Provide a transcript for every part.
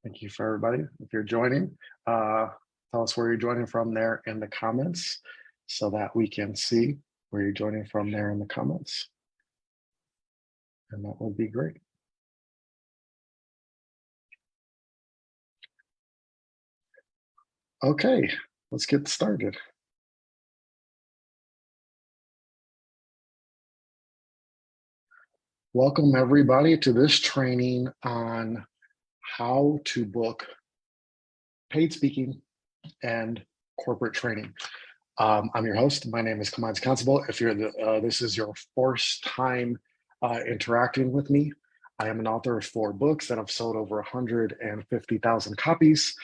Thank you for everybody. If you're joining, tell us where you're joining from there in the comments so that we can see where you're joining from there in the comments. And that would be great. Okay, let's get started. Welcome everybody to this training on how to book paid speaking and corporate training. I'm your host. My name is Kimanzi Constable. If this is your first time interacting with me, I am an author of 4 books that have sold over 150,000 copies.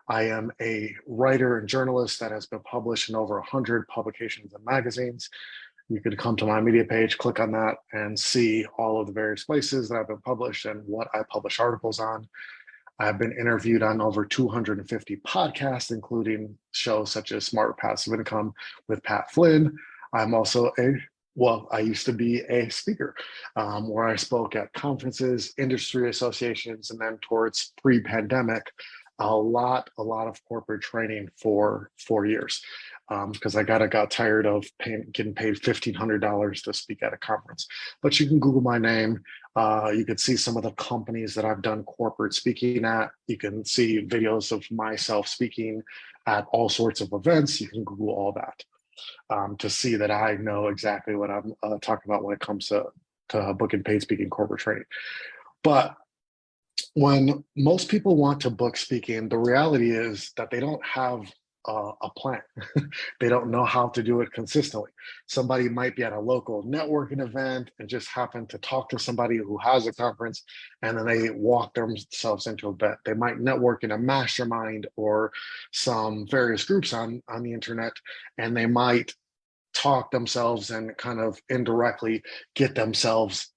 I am a writer and journalist that has been published in over 100 publications and magazines. You could come to my media page, click on that, and see all of the various places that I've been published and what I publish articles on. I've been interviewed on over 250 podcasts, including shows such as Smart Passive Income with Pat Flynn. I'm also I used to be a speaker where I spoke at conferences, industry associations, and then towards pre-pandemic, a lot of corporate training for 4 years because I got tired of getting paid $1,500 to speak at a conference. But you can Google my name. You could see some of the companies that I've done corporate speaking at. You can see videos of myself speaking at all sorts of events. You can Google all that to see that I know exactly what I'm talking about when it comes to book and paid speaking corporate training. But when most people want to book speaking, the reality is that they don't have a plan. They don't know how to do it consistently. Somebody might be at a local networking event and just happen to talk to somebody who has a conference, and then they walk themselves into a bet. They might network in a mastermind or some various groups on the internet, and they might talk themselves and kind of indirectly get themselves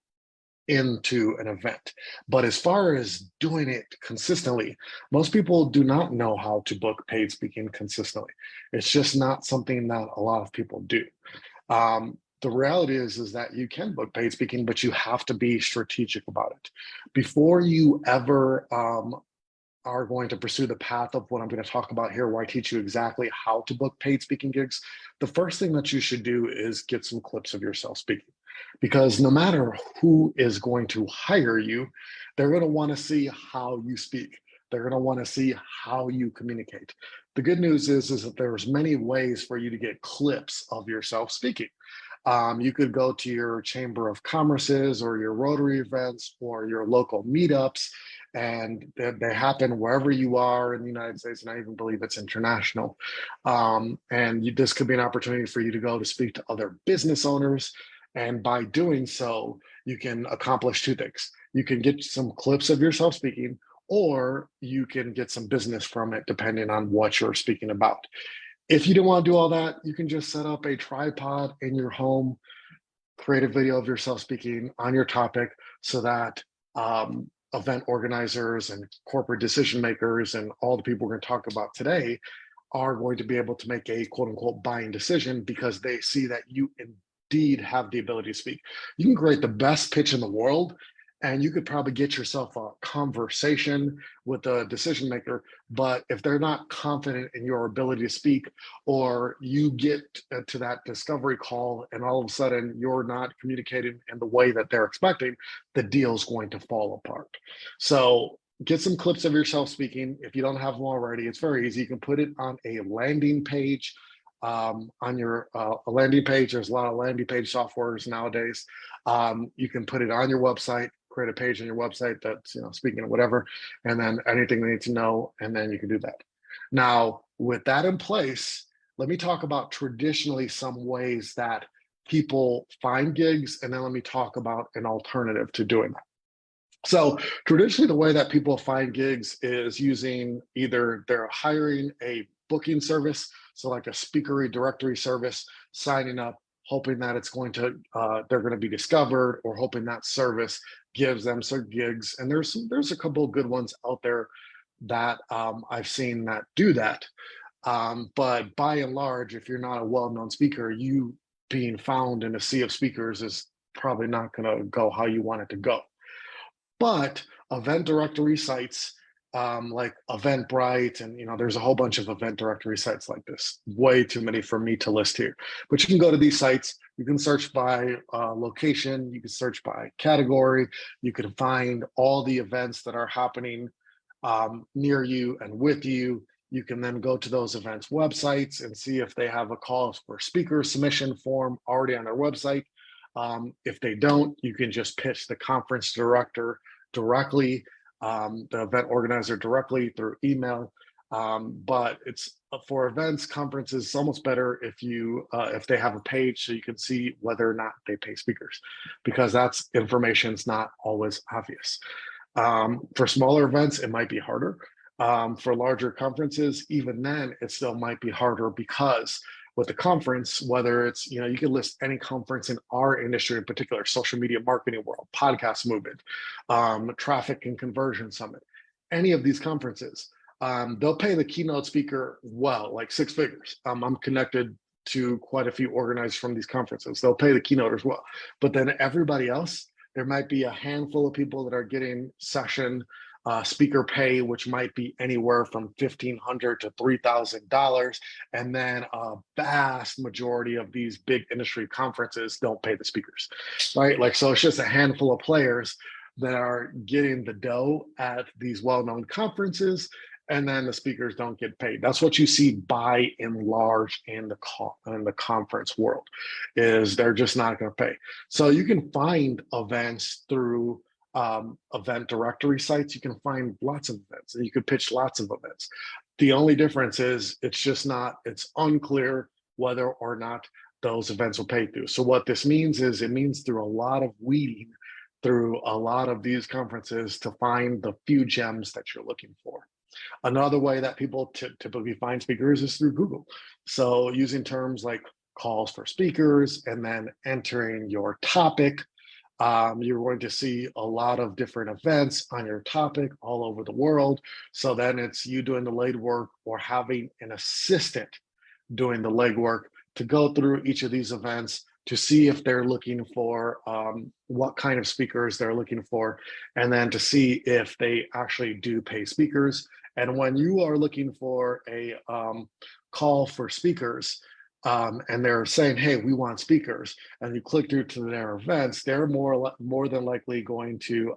into an event. But as far as doing it consistently, most people do not know how to book paid speaking consistently. It's just not something that a lot of people do. The reality is that you can book paid speaking, but you have to be strategic about it. Before you ever are going to pursue the path of what I'm going to talk about here, where I teach you exactly how to book paid speaking gigs, the first thing that you should do is get some clips of yourself speaking. Because no matter who is going to hire you, they're going to want to see how you speak. They're going to want to see how you communicate. The good news is that there's many ways for you to get clips of yourself speaking. You could go to your Chamber of Commerce's or your Rotary events or your local meetups, and they happen wherever you are in the United States, and I even believe it's international. This could be an opportunity for you to go to speak to other business owners. And by doing so, you can accomplish 2 things. You can get some clips of yourself speaking, or you can get some business from it, depending on what you're speaking about. If you don't want to do all that, you can just set up a tripod in your home, create a video of yourself speaking on your topic so that event organizers and corporate decision makers and all the people we're going to talk about today are going to be able to make a quote unquote buying decision because they see that you indeed have the ability to speak. You can create the best pitch in the world, and you could probably get yourself a conversation with a decision maker. But if they're not confident in your ability to speak, or you get to that discovery call and all of a sudden you're not communicating in the way that they're expecting, the deal's going to fall apart. So get some clips of yourself speaking. If you don't have them already, it's very easy. You can put it on a landing page. On your a landing page, there's a lot of landing page softwares nowadays. You can put it on your website, create a page on your website that's speaking of whatever, and then anything they need to know, and then you can do that. Now, with that in place, let me talk about traditionally some ways that people find gigs, and then let me talk about an alternative to doing that. So traditionally, the way that people find gigs is using either they're hiring a booking service, so like a speakery directory service, signing up, hoping that it's going to they're going to be discovered, or hoping that service gives them some gigs. And there's a couple of good ones out there that I've seen that do that. But by and large, if you're not a well-known speaker, you being found in a sea of speakers is probably not going to go how you want it to go. But event directory sites like Eventbrite, and there's a whole bunch of event directory sites like this. Way too many for me to list here. But you can go to these sites. You can search by location. You can search by category. You can find all the events that are happening near you and with you. You can then go to those events websites and see if they have a call for speaker submission form already on their website. If they don't, you can just pitch the conference director directly, the event organizer directly through email. But it's for events, conferences, it's almost better if they have a page so you can see whether or not they pay speakers, because that's information's not always obvious. For smaller events, it might be harder. For larger conferences, even then, it still might be harder, because with the conference, whether it's, you can list any conference in our industry in particular, social media marketing world, podcast movement, traffic and conversion summit, any of these conferences, they'll pay the keynote speaker well, like six figures. I'm connected to quite a few organizers from these conferences. They'll pay the keynote as well. But then everybody else, there might be a handful of people that are getting session speaker pay, which might be anywhere from $1,500 to $3,000. And then a vast majority of these big industry conferences don't pay the speakers, right? Like, so it's just a handful of players that are getting the dough at these well-known conferences, and then the speakers don't get paid. That's what you see by and large in the conference world, is they're just not going to pay. So you can find events through event directory sites. You can find lots of events, and you can pitch lots of events. The only difference is it's unclear whether or not those events will pay through. So what this means is, it means through a lot of weeding through a lot of these conferences to find the few gems that you're looking for. Another way that people typically find speakers is through Google. So using terms like calls for speakers and then entering your topic, you're going to see a lot of different events on your topic all over the world. So then it's you doing the legwork or having an assistant doing the legwork to go through each of these events to see if they're looking for what kind of speakers they're looking for, and then to see if they actually do pay speakers. And when you are looking for a call for speakers, and they're saying, hey, we want speakers, and you click through to their events, they're more than likely going to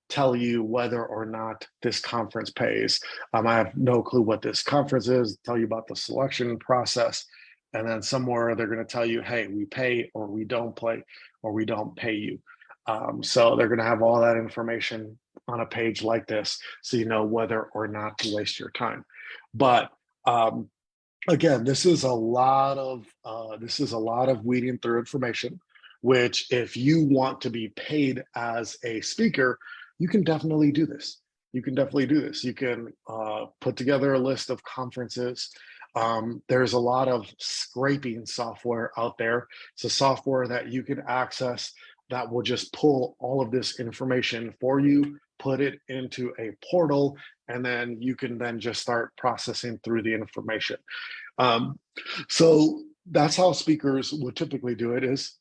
tell you whether or not this conference pays. I have no clue what this conference is, tell you about the selection process, and then somewhere they're going to tell you, hey, we pay, or we don't pay, or we don't pay you. So they're going to have all that information on a page like this, so you know whether or not to waste your time. But again, this is a lot of weeding through information, which, if you want to be paid as a speaker, you can definitely do this. You can put together a list of conferences. There's a lot of scraping software out there. It's a software that you can access that will just pull all of this information for you, put it into a portal, and then you can then just start processing through the information. So that's how speakers would typically do it, is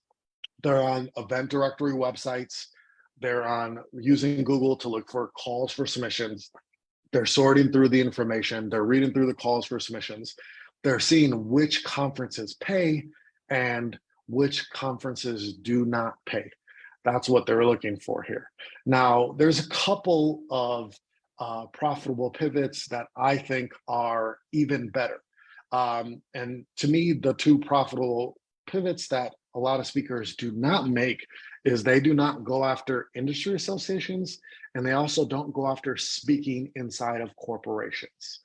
they're on event directory websites. They're using Google to look for calls for submissions. They're sorting through the information. They're reading through the calls for submissions. They're seeing which conferences pay and which conferences do not pay. That's what they're looking for here. Now, there's a couple of profitable pivots that I think are even better. And to me, the two profitable pivots that a lot of speakers do not make is they do not go after industry associations, and they also don't go after speaking inside of corporations.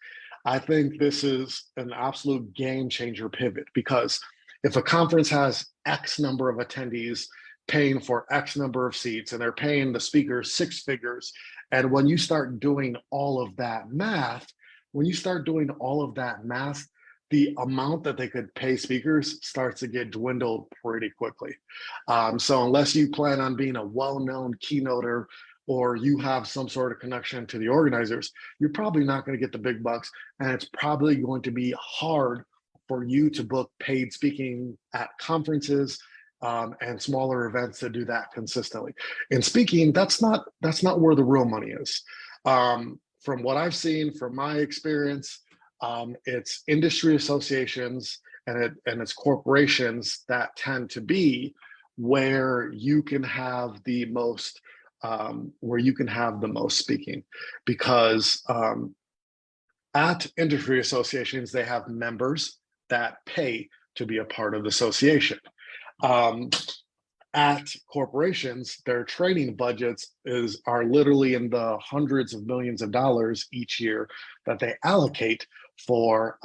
I think this is an absolute game changer pivot, because if a conference has X number of attendees paying for X number of seats, and they're paying the speakers six figures, and when you start doing all of that math, the amount that they could pay speakers starts to get dwindled pretty quickly. So unless you plan on being a well-known keynoter, or you have some sort of connection to the organizers, you're probably not going to get the big bucks, and it's probably going to be hard for you to book paid speaking at conferences and smaller events to do that consistently. In speaking, that's not where the real money is. from what I've seen, from my experience, it's industry associations and it's corporations that tend to be where you can have the most speaking, because at industry associations they have members that pay to be a part of the association. Um, at corporations, their training budgets are literally in the hundreds of millions of dollars each year that they allocate for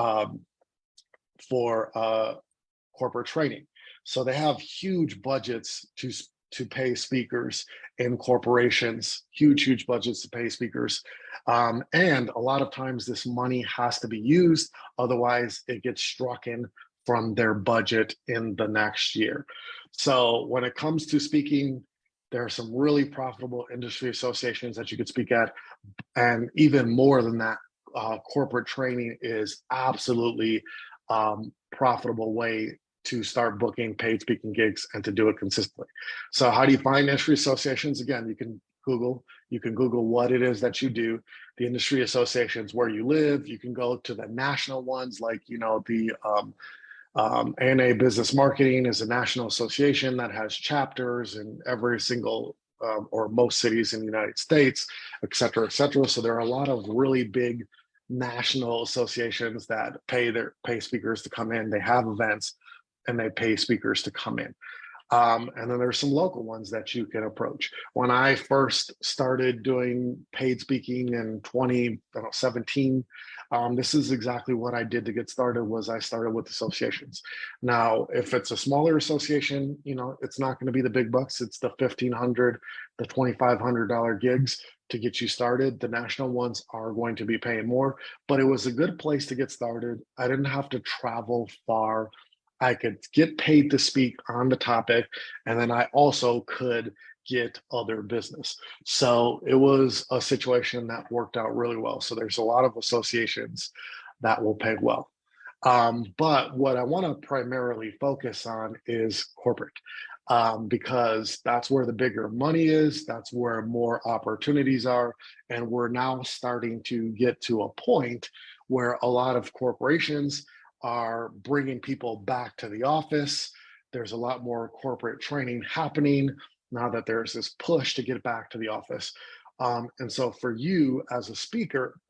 corporate training. So they have huge budgets to pay speakers in corporations, huge budgets to pay speakers. And a lot of times this money has to be used, otherwise it gets struck in from their budget in the next year. So when it comes to speaking, there are some really profitable industry associations that you could speak at. And even more than that, corporate training is absolutely profitable way to start booking paid speaking gigs and to do it consistently. So how do you find industry associations? Again, you can Google what it is that you do, the industry associations where you live. You can go to the national ones, like, the ANA Business Marketing is a national association that has chapters in every single or most cities in the United States, et cetera, et cetera. So there are a lot of really big national associations that pay speakers to come in. They have events and they pay speakers to come in. And then there's some local ones that you can approach. When I first started doing paid speaking in 2017, this is exactly what I did to get started. Was I started with associations. Now, if it's a smaller association, it's not going to be the big bucks. It's the $1,500, the $2,500 gigs to get you started. The national ones are going to be paying more, but it was a good place to get started. I didn't have to travel far. I could get paid to speak on the topic, and then I also could get other business. So it was a situation that worked out really well. So there's a lot of associations that will pay well. But what I want to primarily focus on is corporate, because that's where the bigger money is, that's where more opportunities are. And we're now starting to get to a point where a lot of corporations are bringing people back to the office. There's a lot more corporate training happening now that there's this push to get back to the office. And so for you as a speaker,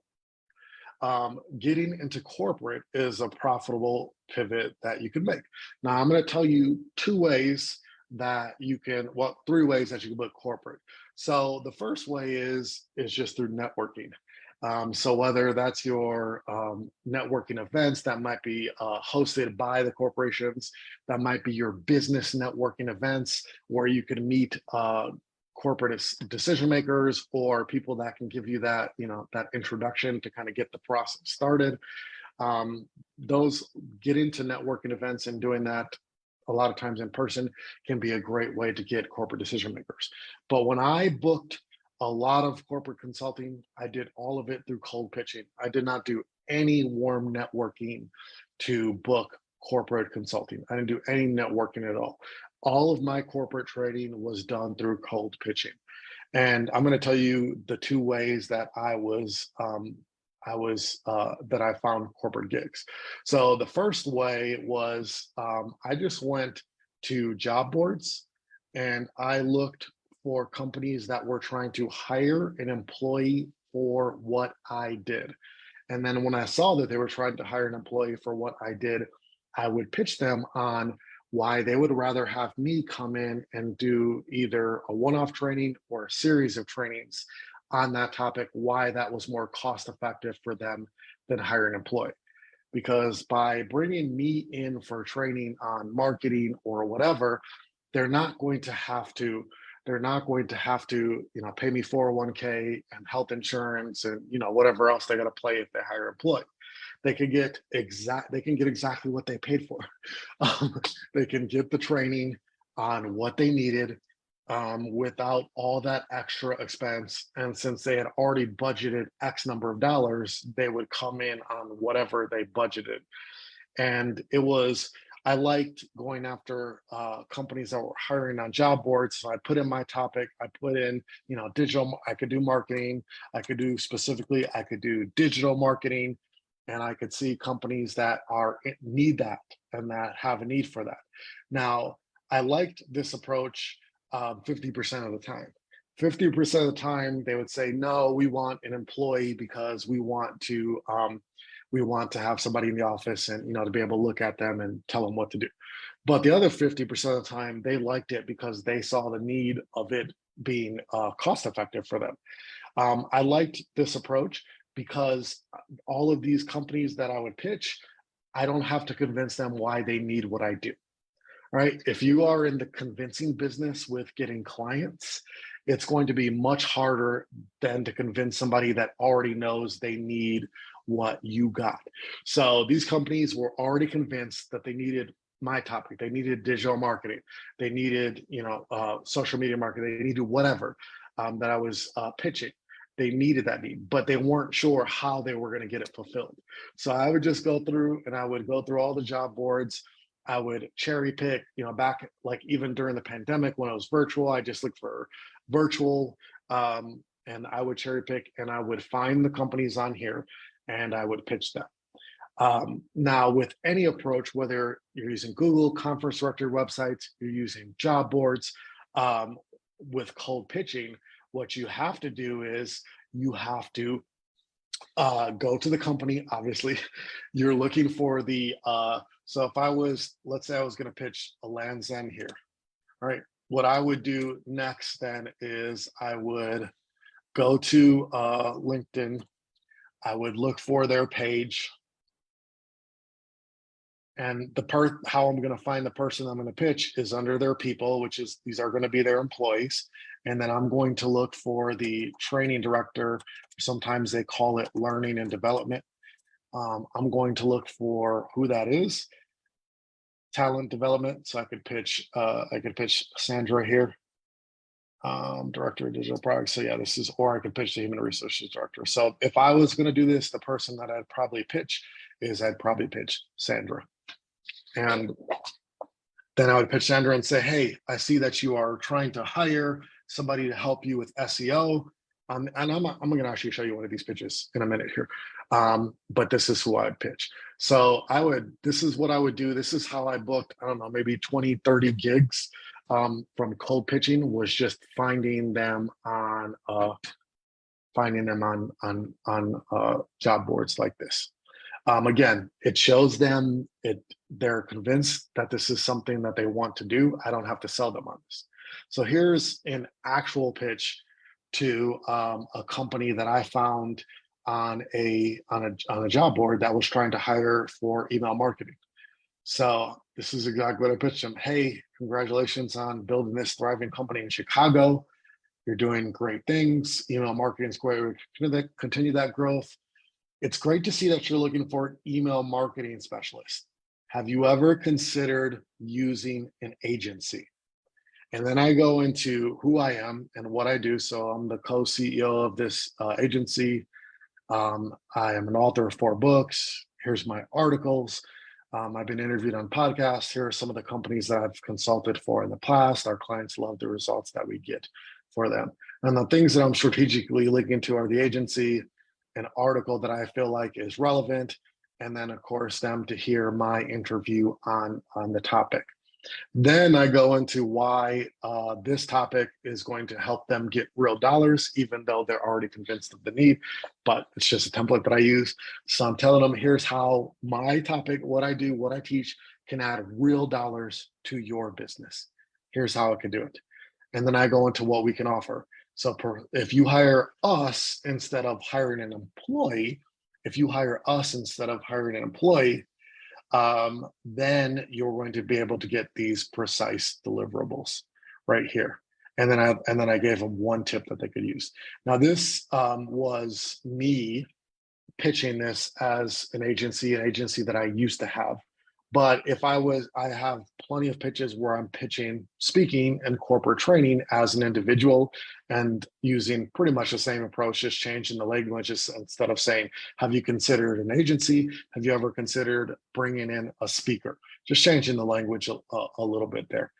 getting into corporate is a profitable pivot that you can make. Now, I'm going to tell you three ways that you can book corporate. So the first way is just through networking. So whether that's your networking events that might be hosted by the corporations, that might be your business networking events where you can meet corporate decision makers or people that can give you that, that introduction to kind of get the process started. Those get into networking events, and doing that a lot of times in person can be a great way to get corporate decision makers. But when I booked a lot of corporate consulting, I did all of it through cold pitching. I did not do any warm networking to book corporate consulting. I didn't do any networking at all. All of my corporate trading was done through cold pitching. And I'm going to tell you the two ways that I found corporate gigs. So the first way was I just went to job boards and I looked for companies that were trying to hire an employee for what I did. And then when I saw that they were trying to hire an employee for what I did, I would pitch them on why they would rather have me come in and do either a one-off training or a series of trainings on that topic, why that was more cost effective for them than hire an employee. Because by bringing me in for training on marketing or whatever, they're not going to have to pay me 401k and health insurance and whatever else they got to play if they hire an employee. They can get exactly what they paid for. They can get the training on what they needed without all that extra expense. And since they had already budgeted X number of dollars, they would come in on whatever they budgeted. And it was I liked going after companies that were hiring on job boards. So I put in my topic, I put in, digital, I could do marketing, I could do digital marketing, and I could see companies that need that and that have a need for that. Now, I liked this approach 50% of the time. 50% of the time, they would say, no, we want an employee because we want to have somebody in the office and to be able to look at them and tell them what to do. But the other 50% of the time, they liked it because they saw the need of it being cost effective for them. I liked this approach because all of these companies that I would pitch, I don't have to convince them why they need what I do. Right? If you are in the convincing business with getting clients, it's going to be much harder than to convince somebody that already knows they need what you got. So these companies were already convinced that they needed my topic. They needed digital marketing. They needed, social media marketing. They needed whatever that I was pitching. They needed that need, but they weren't sure how they were going to get it fulfilled. So I would just go through all the job boards. I would cherry pick, back like even during the pandemic when I was virtual, I just looked for virtual and I would cherry pick and I would find the companies on here and I would pitch them. Now, with any approach, whether you're using Google, conference directory websites, you're using job boards, with cold pitching, what you have to do is you have to go to the company. Obviously, you're looking for the so if let's say I was going to pitch a Land's End here, all right, what I would do next then is I would go to LinkedIn, I would look for their page, and how I'm going to find the person I'm going to pitch is under their people, which is these are going to be their employees. And then I'm going to look for the training director. Sometimes they call it learning and development. I'm going to look for who that is. Talent development. So I could pitch Sandra here, director of digital products. So yeah, or I could pitch the human resources director. So if I was going to do this, the person that I'd probably pitch Sandra. And then I would pitch Sandra and say, hey, I see that you are trying to hire somebody to help you with SEO. And I'm going to actually show you one of these pitches in a minute here. But this is who I would pitch. So this is what I would do. This is how I booked, I don't know, maybe 20, 30 gigs from cold pitching, was just finding them on job boards like this. Again, it shows them they're convinced that this is something that they want to do. I don't have to sell them on this. So here's an actual pitch to a company that I found on a job board that was trying to hire for email marketing. So this is exactly what I pitched them. Hey, congratulations on building this thriving company in Chicago. You're doing great things. Email marketing is great. Continue that growth. It's great to see that you're looking for an email marketing specialist. Have you ever considered using an agency? And then I go into who I am and what I do. So I'm the co-CEO of this agency. I am an author of 4 books. Here's my articles. I've been interviewed on podcasts. Here are some of the companies that I've consulted for in the past. Our clients love the results that we get for them. And the things that I'm strategically linking to are the agency, an article that I feel like is relevant, and then of course them to hear my interview on the topic. Then I go into why this topic is going to help them get real dollars, even though they're already convinced of the need, but it's just a template that I use. So I'm telling them, here's how my topic, what I do, what I teach can add real dollars to your business. Here's how I can do it. And then I go into what we can offer. So if you hire us instead of hiring an employee, then you're going to be able to get these precise deliverables right here. And then I gave them one tip that they could use. Now this was me pitching this as an agency that I used to have But if I have plenty of pitches where I'm pitching speaking and corporate training as an individual and using pretty much the same approach, just changing the languages. Instead of saying, have you considered an agency? Have you ever considered bringing in a speaker? Just changing the language a little bit there.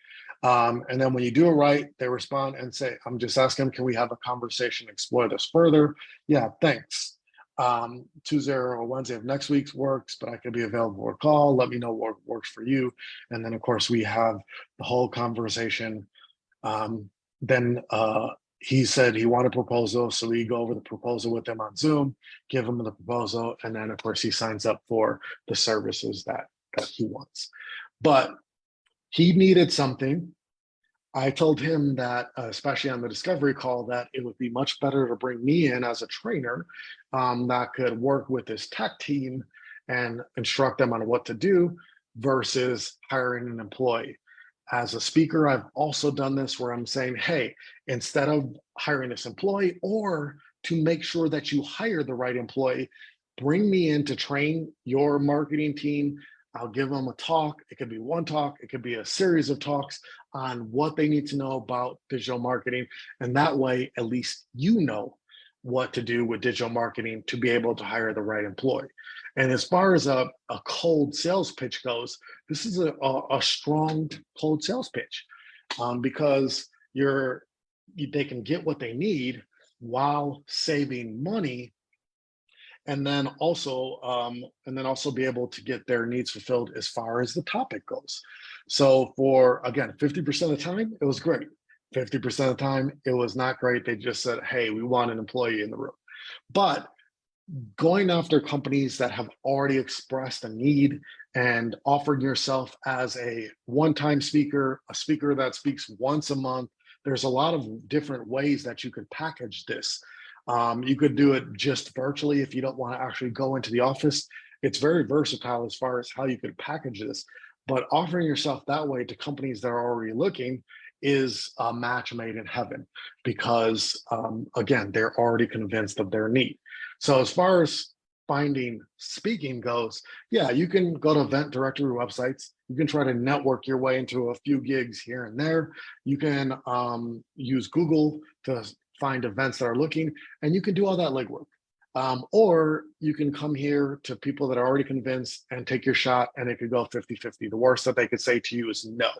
And then when you do it right, they respond and say, I'm just asking, can we have a conversation, explore this further? Yeah, thanks. Tuesday or Wednesday of next week's works, but I could be available for a call. Let me know what works for you. And then, of course, we have the whole conversation. Then he said he wanted a proposal. So we go over the proposal with him on Zoom, give him the proposal. And then, of course, he signs up for the services that he wants. But he needed something. I told him that, especially on the discovery call, that it would be much better to bring me in as a trainer that could work with his tech team and instruct them on what to do versus hiring an employee. As a speaker, I've also done this where I'm saying, hey, instead of hiring this employee, or to make sure that you hire the right employee, bring me in to train your marketing team. I'll give them a talk. It could be one talk. It could be a series of talks on what they need to know about digital marketing. And that way, at least you know what to do with digital marketing to be able to hire the right employee. And as far as a cold sales pitch goes, this is a strong cold sales pitch because they can get what they need while saving money, and then also be able to get their needs fulfilled as far as the topic goes. So for, again, 50% of the time, it was great. 50% of the time, it was not great. They just said, hey, we want an employee in the room. But going after companies that have already expressed a need and offered yourself as a one-time speaker, a speaker that speaks once a month, there's a lot of different ways that you could package this. You could do it just virtually if you don't want to actually go into the office. It's very versatile as far as how you could package this, but offering yourself that way to companies that are already looking is a match made in heaven because, again, they're already convinced of their need. So as far as finding speaking goes, yeah, you can go to event directory websites. You can try to network your way into a few gigs here and there. You can use Google to find events that are looking, and you can do all that legwork. Or you can come here to people that are already convinced and take your shot, and it could go 50-50. The worst that they could say to you is no.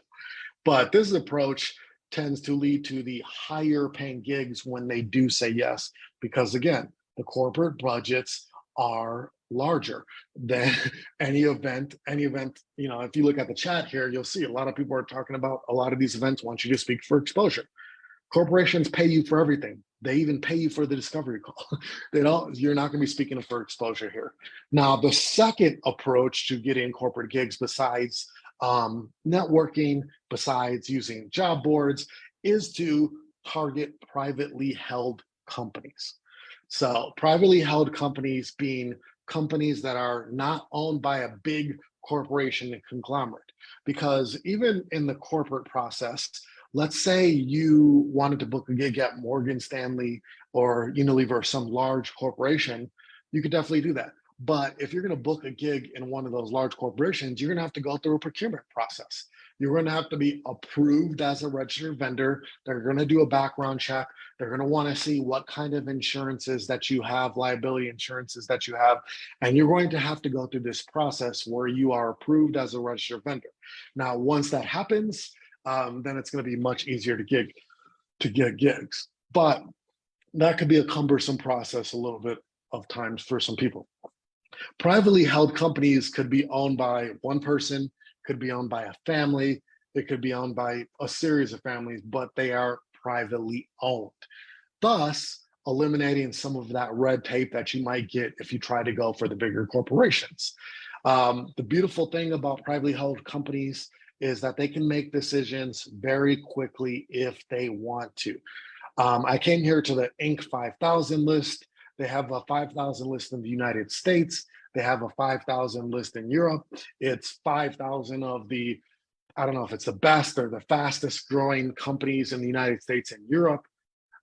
But this approach tends to lead to the higher paying gigs when they do say yes, because again, the corporate budgets are larger than any event. If you look at the chat here, you'll see a lot of people are talking about a lot of these events want you to speak for exposure. Corporations pay you for everything. They even pay you for the discovery call. You're not going to be speaking for exposure here. Now, the second approach to getting corporate gigs, besides networking, besides using job boards, is to target privately held companies. So privately held companies being companies that are not owned by a big corporation and conglomerate. Because even in the corporate process, let's say you wanted to book a gig at Morgan Stanley or Unilever or some large corporation, you could definitely do that. But if you're going to book a gig in one of those large corporations, you're going to have to go through a procurement process. You're going to have to be approved as a registered vendor. They're going to do a background check. They're going to want to see what kind of insurances that you have, liability insurances that you have. And you're going to have to go through this process where you are approved as a registered vendor. Now, once that happens, then it's going to be much easier to get gigs. But that could be a cumbersome process a little bit of times for some people. Privately held companies could be owned by one person, could be owned by a family, it could be owned by a series of families, but they are privately owned, thus eliminating some of that red tape that you might get if you try to go for the bigger corporations. The beautiful thing about privately held companies is that they can make decisions very quickly if they want to. I came here to the Inc. 5000 list. They have a 5,000 list in the United States. They have a 5,000 list in Europe. It's 5,000 of the, I don't know if it's the best or the fastest growing companies in the United States and Europe.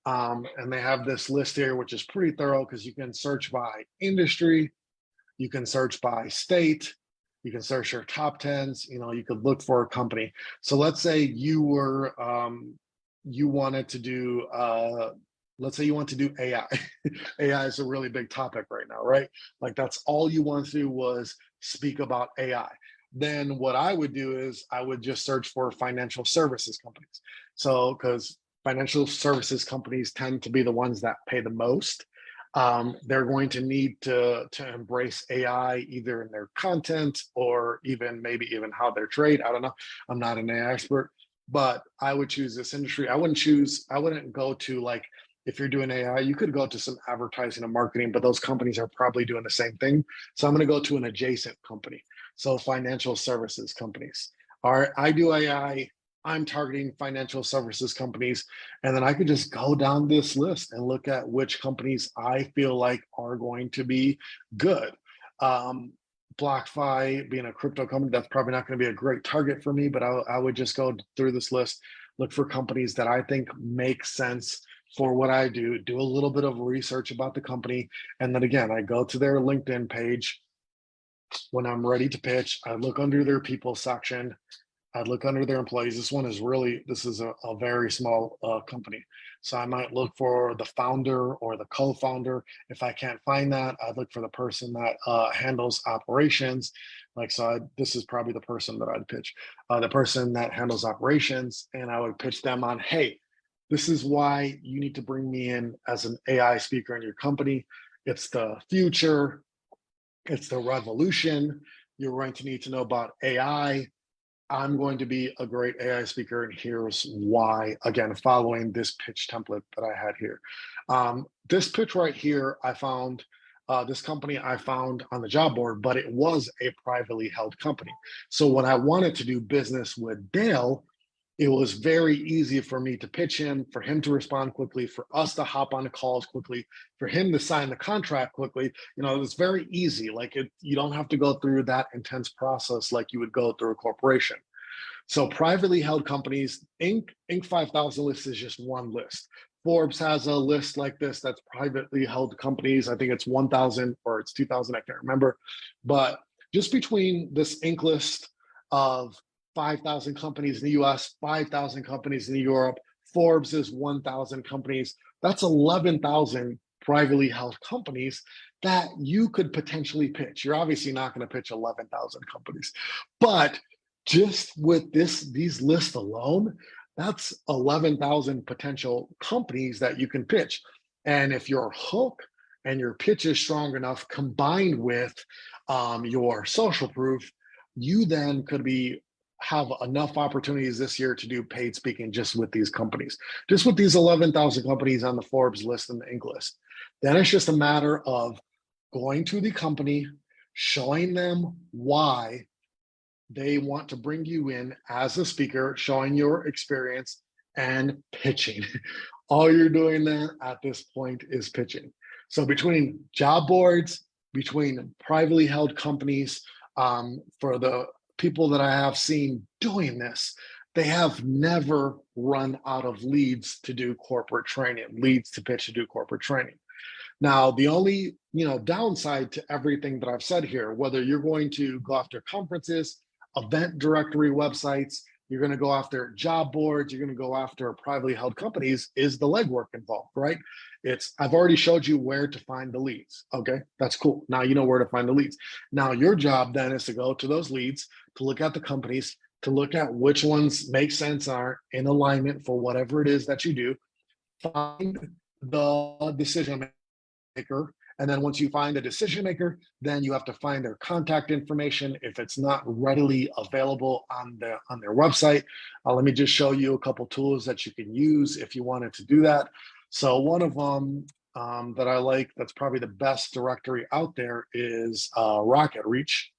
And they have this list here, which is pretty thorough because you can search by industry, you can search by state, You can search your top tens. You could look for a company. So let's say you wanted to do let's say you want to do AI. AI is a really big topic right now, right? Like that's all you want to do was speak about AI. Then what I would do is I would just search for financial services companies. So because financial services companies tend to be the ones that pay the most. They're going to need to embrace AI either in their content or maybe even how they trade. I don't know. I'm not an AI expert, but I would choose this industry. I wouldn't go to, like, if you're doing AI, you could go to some advertising and marketing, but those companies are probably doing the same thing. So I'm going to go to an adjacent company. So financial services companies. All right, I do AI. I'm targeting financial services companies. And then I could just go down this list and look at which companies I feel like are going to be good. BlockFi being a crypto company, that's probably not going to be a great target for me, but I would just go through this list, look for companies that I think make sense for what I do a little bit of research about the company. And then again, I go to their LinkedIn page. When I'm ready to pitch, I look under their people section. I'd look under their employees. This is a very small company. So I might look for the founder or the co-founder. If I can't find that, I'd look for the person that handles operations. This is probably the person that I'd pitch, the person that handles operations. And I would pitch them on, hey, this is why you need to bring me in as an AI speaker in your company. It's the future. It's the revolution. You're going to need to know about AI. I'm going to be a great AI speaker, and here's why. Again, following this pitch template that I had here. This pitch right here, I found this company I found on the job board, but it was a privately held company. So when I wanted to do business with Dale, it was very easy for me to pitch him, for him to respond quickly, for us to hop on the calls quickly, for him to sign the contract quickly. It's very easy. You don't have to go through that intense process like you would go through a corporation. So privately held companies, Inc. 5000 list is just one list. Forbes has a list like this that's privately held companies. I think it's 1,000 or it's 2,000. I can't remember. But just between this Inc. list of 5,000 companies in the US, 5,000 companies in Europe, Forbes is 1,000 companies. That's 11,000 privately held companies that you could potentially pitch. You're obviously not going to pitch 11,000 companies, but just with these lists alone, that's 11,000 potential companies that you can pitch. And if your hook and your pitch is strong enough, combined with your social proof, you then could have enough opportunities this year to do paid speaking just with these companies, just with these 11,000 companies on the Forbes list and the Inc. list. Then it's just a matter of going to the company, showing them why they want to bring you in as a speaker, showing your experience and pitching. All you're doing then at this point is pitching. So between job boards, between privately held companies, for the people that I have seen doing this, they have never run out of leads to do corporate training, leads to pitch to do corporate training. Now, the only downside to everything that I've said here, whether you're going to go after conferences, event directory websites, you're going to go after job boards, you're going to go after privately held companies, is the legwork involved, right? I've already showed you where to find the leads. Okay, that's cool. Now you know where to find the leads. Now your job then is to go to those leads, to look at the companies, to look at which ones make sense, are in alignment for whatever it is that you do. Find the decision maker. And then once you find a decision maker, then you have to find their contact information. If it's not readily available on their website, let me just show you a couple tools that you can use if you wanted to do that. So one of them that I like, that's probably the best directory out there, is Rocket Reach,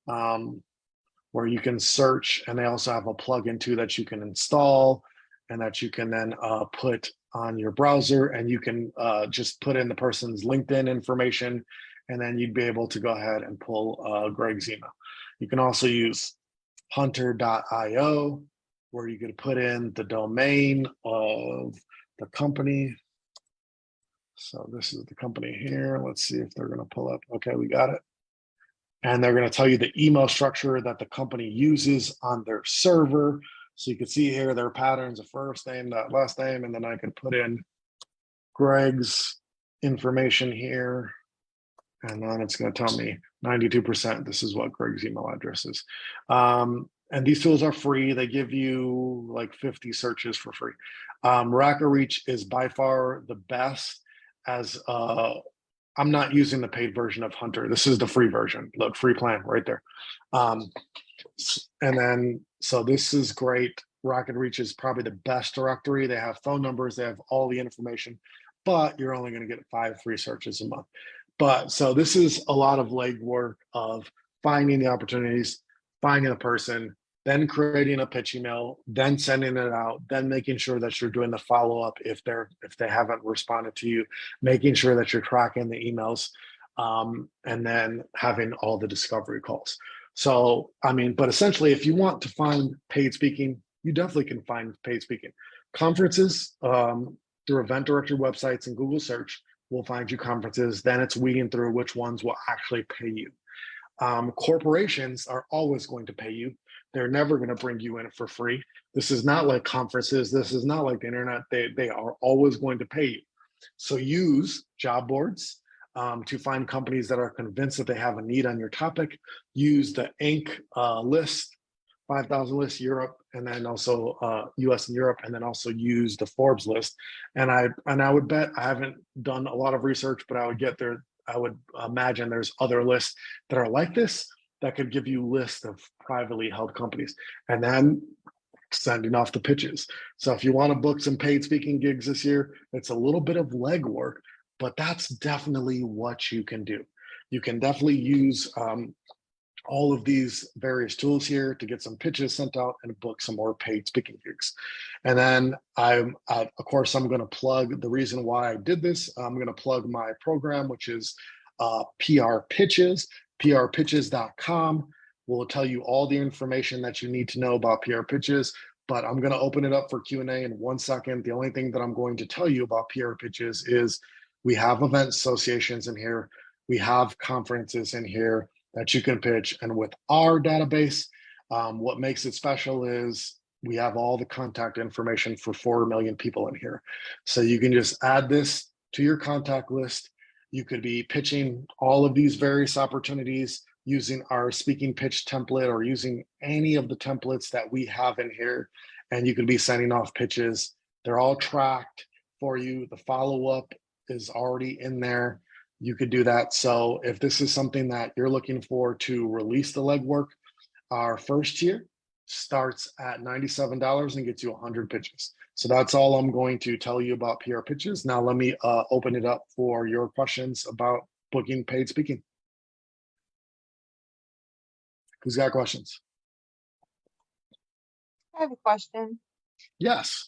where you can search, and they also have a plugin too that you can install and that you can then put on your browser, and you can just put in the person's LinkedIn information, and then you'd be able to go ahead and pull Greg's email. You can also use hunter.io, where you could put in the domain of the company. So this is the company here. Let's see if they're going to pull up. Okay, we got it. and they're going to tell you the email structure that the company uses on their server. So you can see here their patterns of first name, that last name, and then I can put in Greg's information here. And then it's going to tell me 92%. This is what Greg's email address is. And these tools are free. They give you like 50 searches for free. Rack Reach is by far the best as I'm not using the paid version of Hunter. This is the free version. Look, free plan right there. And then, so this is great. Rocket Reach is probably the best directory. They have phone numbers. They have all the information, but you're only going to get 5 free searches a month. But so this is a lot of legwork of finding the opportunities, finding a person, then creating a pitch email, then sending it out, then making sure that you're doing the follow-up if they haven't responded to you, making sure that you're tracking the emails, and then having all the discovery calls. So, I mean, but essentially, if you want to find paid speaking, you definitely can find paid speaking. Conferences, through event directory websites and Google search, will find you conferences. Then it's weeding through which ones will actually pay you. Corporations are always going to pay you. They're never going to bring you in for free. This is not like conferences. This is not like the internet. They are always going to pay you. So use job boards to find companies that are convinced that they have a need on your topic. Use the Inc. List, 5,000 list, Europe, and then also US and Europe, and then also use the Forbes list. And I would bet, I haven't done a lot of research, but I would get there. I would imagine there's other lists that are like this that could give you lists of privately held companies, and then sending off the pitches. So if you want to book some paid speaking gigs this year, it's a little bit of legwork, but that's definitely what you can do. You can definitely use all of these various tools here to get some pitches sent out and book some more paid speaking gigs. And then of course, I'm going to plug the reason why I did this. I'm going to plug my program, which is PR Pitches. prpitches.com will tell you all the information that you need to know about PR Pitches. But I'm going to open it up for Q&A in 1 second. The only thing that I'm going to tell you about PR Pitches is we have event associations in here. We have conferences in here that you can pitch. And with our database, what makes it special is we have all the contact information for 4 million people in here. So you can just add this to your contact list. You could be pitching all of these various opportunities using our speaking pitch template or using any of the templates that we have in here. And you could be sending off pitches. They're all tracked for you. The follow-up is already in there. You could do that. So if this is something that you're looking for to release the legwork, our first tier starts at $97 and gets you 100 pitches. So that's all I'm going to tell you about PR Pitches. Now let me open it up for your questions about booking paid speaking. Who's got questions? I have a question. Yes.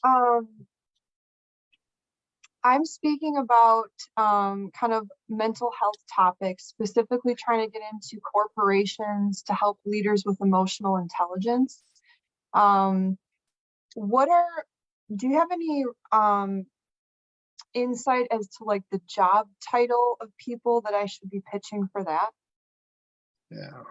I'm speaking about kind of mental health topics, specifically trying to get into corporations to help leaders with emotional intelligence. Do you have any insight as to like the job title of people that I should be pitching for that? Yeah.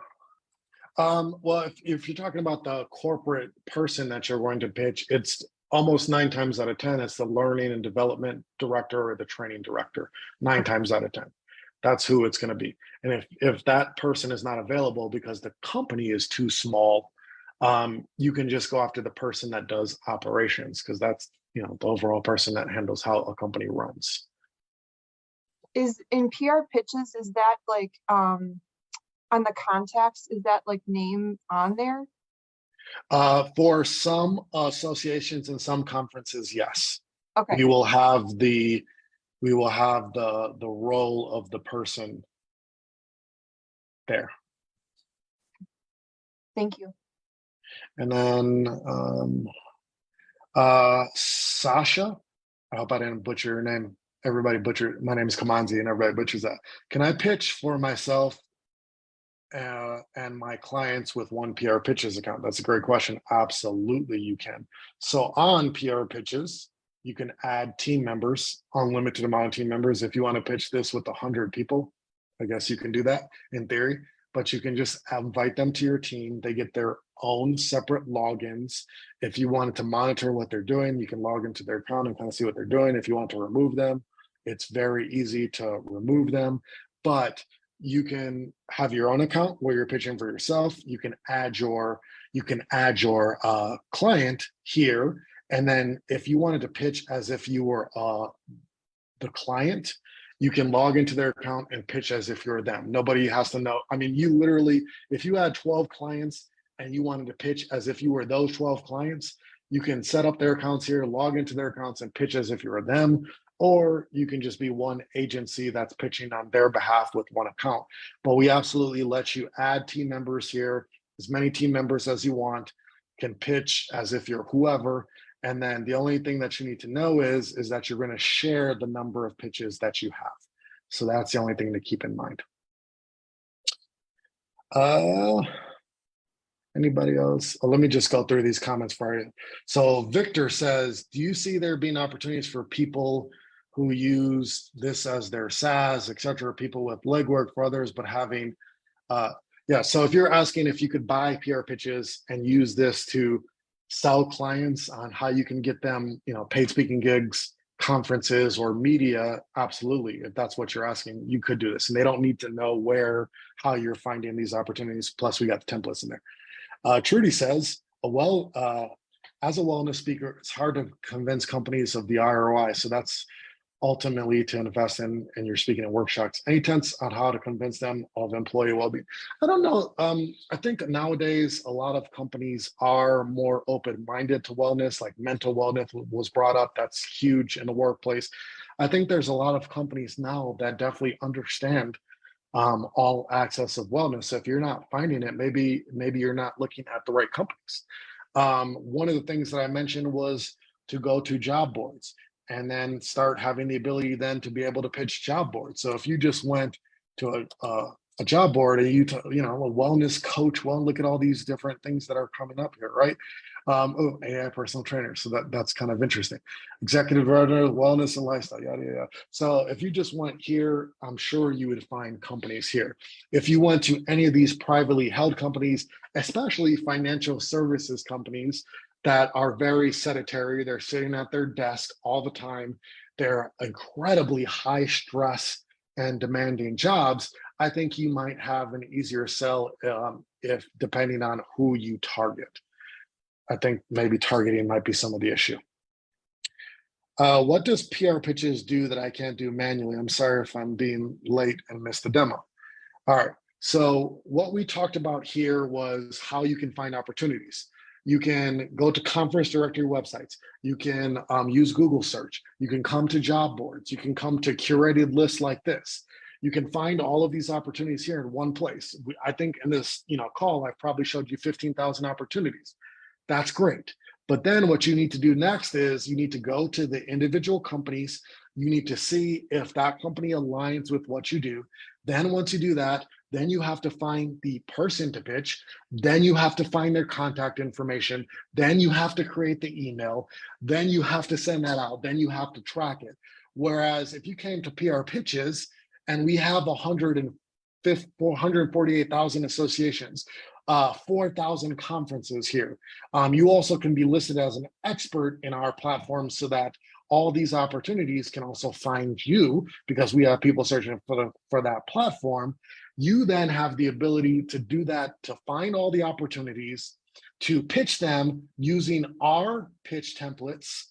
Well, if you're talking about the corporate person that you're going to pitch, it's almost 9 times out of 10, it's the learning and development director or the training director. 9 times out of 10, that's who it's going to be. And if that person is not available because the company is too small, you can just go after the person that does operations, because that's, you know, the overall person that handles how a company runs. Is in PR Pitches, is that like on the contacts, is that like name on there? For some associations and some conferences, yes. Okay. We will have the role of the person there. Thank you. And then Sasha, I hope I didn't butcher your name. Everybody butchered. My name is Kimanzi and everybody butchers that. Can I pitch for myself and my clients with one PR Pitches account? That's a great question. Absolutely, you can. So on PR Pitches, you can add team members, unlimited amount of team members. If you want to pitch this with 100 people, I guess you can do that in theory. but you can just invite them to your team. They get their own separate logins. If you wanted to monitor what they're doing, you can log into their account and kind of see what they're doing. If you want to remove them, it's very easy to remove them, but you can have your own account where you're pitching for yourself. You can add your client here, and then if you wanted to pitch as if you were the client, you can log into their account and pitch as if you're them. Nobody has to know. I mean, you literally, if you had 12 clients and you wanted to pitch as if you were those 12 clients, you can set up their accounts here, log into their accounts and pitch as if you're them. Or you can just be one agency that's pitching on their behalf with one account. But we absolutely let you add team members here, as many team members as you want, can pitch as if you're whoever. And then the only thing that you need to know is that you're going to share the number of pitches that you have. So that's the only thing to keep in mind. Anybody else? Let me just go through these comments for you. So Victor says, do you see there being opportunities for people who use this as their SaaS, et cetera, people with legwork for others, but having, yeah. So if you're asking if you could buy PR pitches and use this to sell clients on how you can get them, paid speaking gigs, conferences, or media, absolutely. If that's what you're asking, you could do this. And they don't need to know how you're finding these opportunities. Plus, we got the templates in there. Trudy says, as a wellness speaker, it's hard to convince companies of the ROI. So that's ultimately to invest in, and you're speaking at workshops. Any tips on how to convince them of employee well-being? I don't know. I think nowadays a lot of companies are more open-minded to wellness, like mental wellness was brought up. That's huge in the workplace. I think there's a lot of companies now that definitely understand all access of wellness. So if you're not finding it, maybe you're not looking at the right companies. One of the things that I mentioned was to go to job boards and then start having the ability then to be able to pitch job boards. So if you just went to a job board and a wellness coach, well, look at all these different things that are coming up here, right? AI personal trainer. So that's kind of interesting. Executive director, wellness and lifestyle, yada, yada. So if you just went here, I'm sure you would find companies here. If you went to any of these privately held companies, especially financial services companies that are very sedentary, they're sitting at their desk all the time, they're incredibly high stress and demanding jobs, I think you might have an easier sell if depending on who you target. I think maybe targeting might be some of the issue. What does PR pitches do that I can't do manually? I'm sorry if I'm being late and missed the demo. All right, so what we talked about here was how you can find opportunities. You can go to conference directory websites. You can use Google search. You can come to job boards. You can come to curated lists like this. You can find all of these opportunities here in one place. I think in this call, I've probably showed you 15,000 opportunities. That's great. But then what you need to do next is you need to go to the individual companies. You need to see if that company aligns with what you do. Then once you do that, then you have to find the person to pitch. Then you have to find their contact information. Then you have to create the email. Then you have to send that out. Then you have to track it. Whereas if you came to PR pitches and we have 448,000 associations, 4,000 conferences here. You also can be listed as an expert in our platform so that all these opportunities can also find you because we have people searching for that platform. You then have the ability to do that, to find all the opportunities, to pitch them using our pitch templates.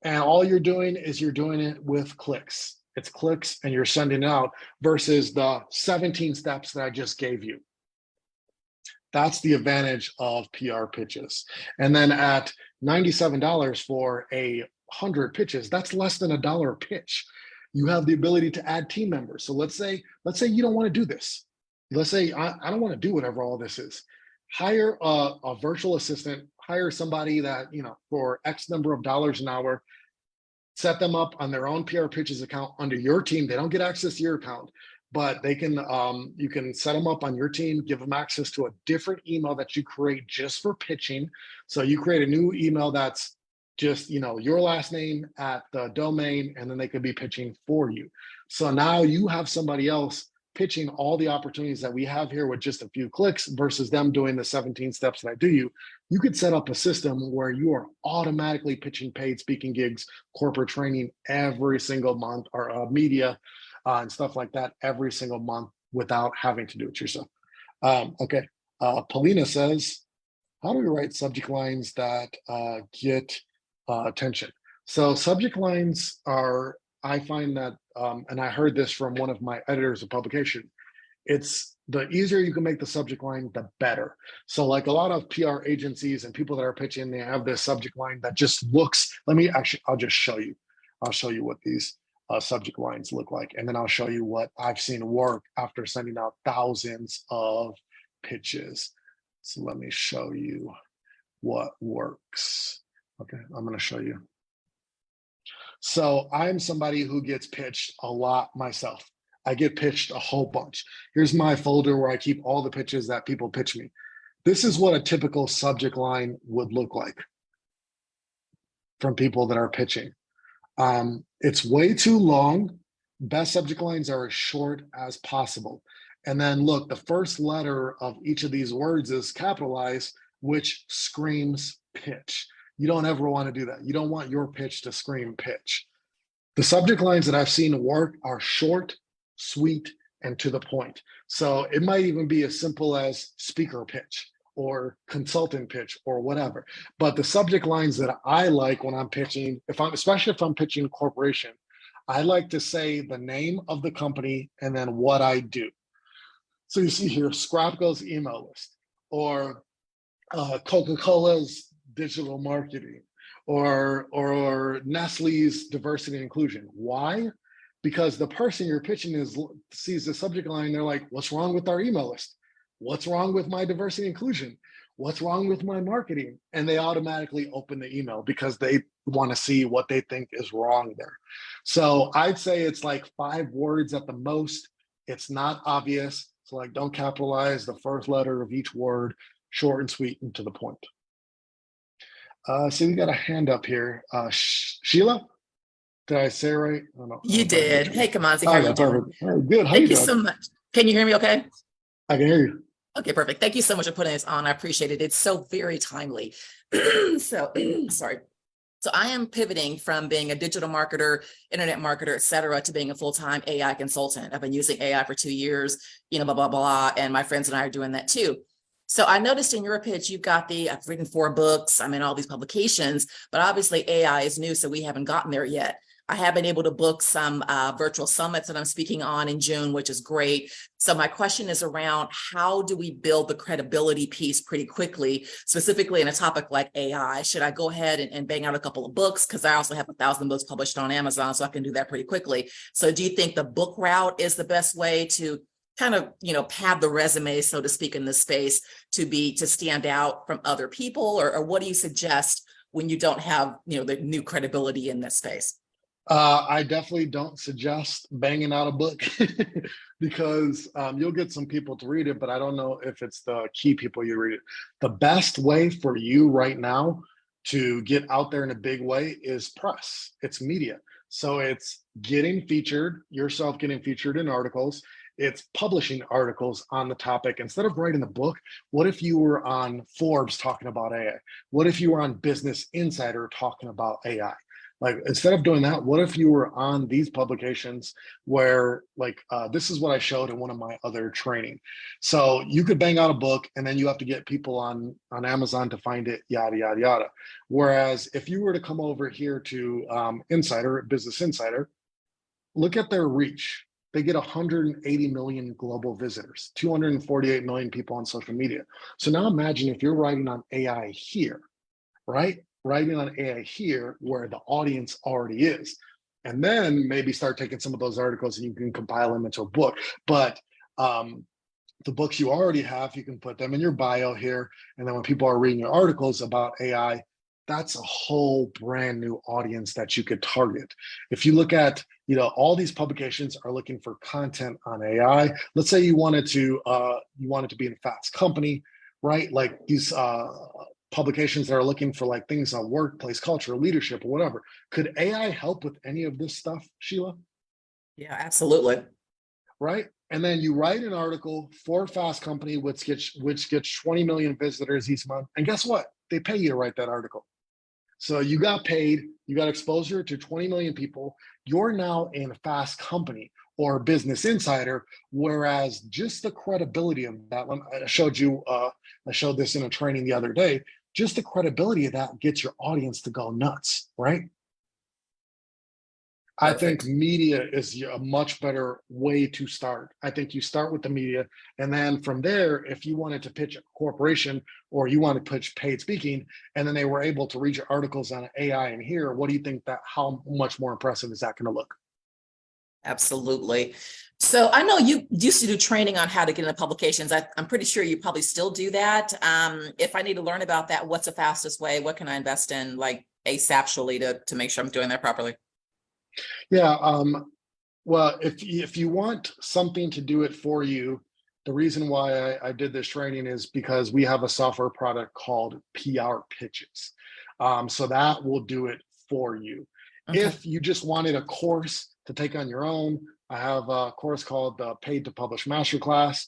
And all you're doing is you're doing it with clicks. It's clicks and you're sending out versus the 17 steps that I just gave you. That's the advantage of PR pitches. And then at $97 for 100 pitches, that's less than $1 a pitch. You have the ability to add team members. So let's say you don't want to do this. Let's say I don't want to do whatever all this is. Hire a virtual assistant, hire somebody that, for X number of dollars an hour, set them up on their own PR pitches account under your team. They don't get access to your account, but they can, you can set them up on your team, give them access to a different email that you create just for pitching. So you create a new email that's just, your last name at the domain, and then they could be pitching for you. So now you have somebody else pitching all the opportunities that we have here with just a few clicks versus them doing the 17 steps that I do, you could set up a system where you are automatically pitching paid speaking gigs, corporate training every single month, or media and stuff like that every single month without having to do it yourself. Okay. Paulina says, how do we write subject lines that get attention? So subject lines are, I find that, and I heard this from one of my editors of publication, it's the easier you can make the subject line, the better. So like a lot of PR agencies and people that are pitching, they have this subject line that just looks, I'll just show you. I'll show you what these subject lines look like. And then I'll show you what I've seen work after sending out thousands of pitches. So let me show you what works. Okay, I'm going to show you. So I'm somebody who gets pitched a lot myself. I get pitched a whole bunch. Here's my folder where I keep all the pitches that people pitch me. This is what a typical subject line would look like from people that are pitching. It's way too long. Best subject lines are as short as possible. And then look, the first letter of each of these words is capitalized, which screams pitch. You don't ever want to do that. You don't want your pitch to scream pitch. The subject lines that I've seen work are short, sweet, and to the point. So it might even be as simple as speaker pitch or consultant pitch or whatever. But the subject lines that I like when I'm pitching, especially if I'm pitching corporation, I like to say the name of the company and then what I do. So you see here, Scrapco's email list, or Coca-Cola's digital marketing, or Nestle's diversity and inclusion. Why? Because the person you're pitching sees the subject line, they're like, what's wrong with our email list? What's wrong with my diversity and inclusion? What's wrong with my marketing? And they automatically open the email because they want to see what they think is wrong there. So I'd say it's like 5 words at the most. It's not obvious. So like, don't capitalize the first letter of each word, short and sweet and to the point. See, we got a hand up here. Sheila, did I say it right? I don't know. You did. Hey, Kimanzi, how are you doing? Good. How Thank you you doing? so much. Can you hear me okay? I can hear you. Okay, perfect. Thank you so much for putting this on. I appreciate it. It's so very timely. Sorry. So I am pivoting from being a digital marketer, internet marketer, et cetera, to being a full-time AI consultant. I've been using AI for 2 years, blah, blah, blah. And my friends and I are doing that too. So I noticed in your pitch, you've got I've written 4 books, I'm in all these publications, but obviously AI is new, so we haven't gotten there yet. I have been able to book some virtual summits that I'm speaking on in June, which is great. So my question is around how do we build the credibility piece pretty quickly, specifically in a topic like AI? Should I go ahead and bang out a couple of books? Because I also have 1,000 books published on Amazon, so I can do that pretty quickly. So do you think the book route is the best way to kind of, pad the resume, so to speak, in this space to stand out from other people? Or what do you suggest when you don't have, the new credibility in this space? I definitely don't suggest banging out a book because you'll get some people to read it, but I don't know if it's the key people you read it. The best way for you right now to get out there in a big way is press. It's media. So it's getting featured, yourself getting featured in articles. It's publishing articles on the topic. Instead of writing a book, what if you were on Forbes talking about AI? What if you were on Business Insider talking about AI? Like, instead of doing that, what if you were on these publications where this is what I showed in one of my other training. So you could bang out a book and then you have to get people on Amazon to find it, yada, yada, yada. Whereas if you were to come over here to Business Insider, look at their reach. They get 180 million global visitors, 248 million people on social media. So now imagine if you're writing on AI here, right? Writing on AI here where the audience already is. And then maybe start taking some of those articles and you can compile them into a book. But the books you already have, you can put them in your bio here. And then when people are reading your articles about AI, that's a whole brand new audience that you could target. If you look at, all these publications are looking for content on AI. Let's say you wanted to be in a fast company, right? Like these publications that are looking for like things on workplace culture, leadership, or whatever. Could AI help with any of this stuff, Sheila? Yeah, absolutely. Right. And then you write an article for Fast Company, which gets 20 million visitors each month. And guess what? They pay you to write that article. So you got paid, you got exposure to 20 million people. You're now in Fast Company or Business Insider, whereas just the credibility of that one, I showed this in a training the other day, just the credibility of that gets your audience to go nuts, right? I think media is a much better way to start. I think you start with the media, and then from there, if you wanted to pitch a corporation or you want to pitch paid speaking, and then they were able to read your articles on AI and here, what do you think how much more impressive is that going to look? Absolutely. So I know you used to do training on how to get into publications. I'm pretty sure you probably still do that. If I need to learn about that, what's the fastest way? What can I invest in like ASAP to make sure I'm doing that properly? Yeah, well, if you want something to do it for you, the reason why I did this training is because we have a software product called PR Pitches. So that will do it for you. Okay. If you just wanted a course to take on your own, I have a course called the Paid to Publish Masterclass,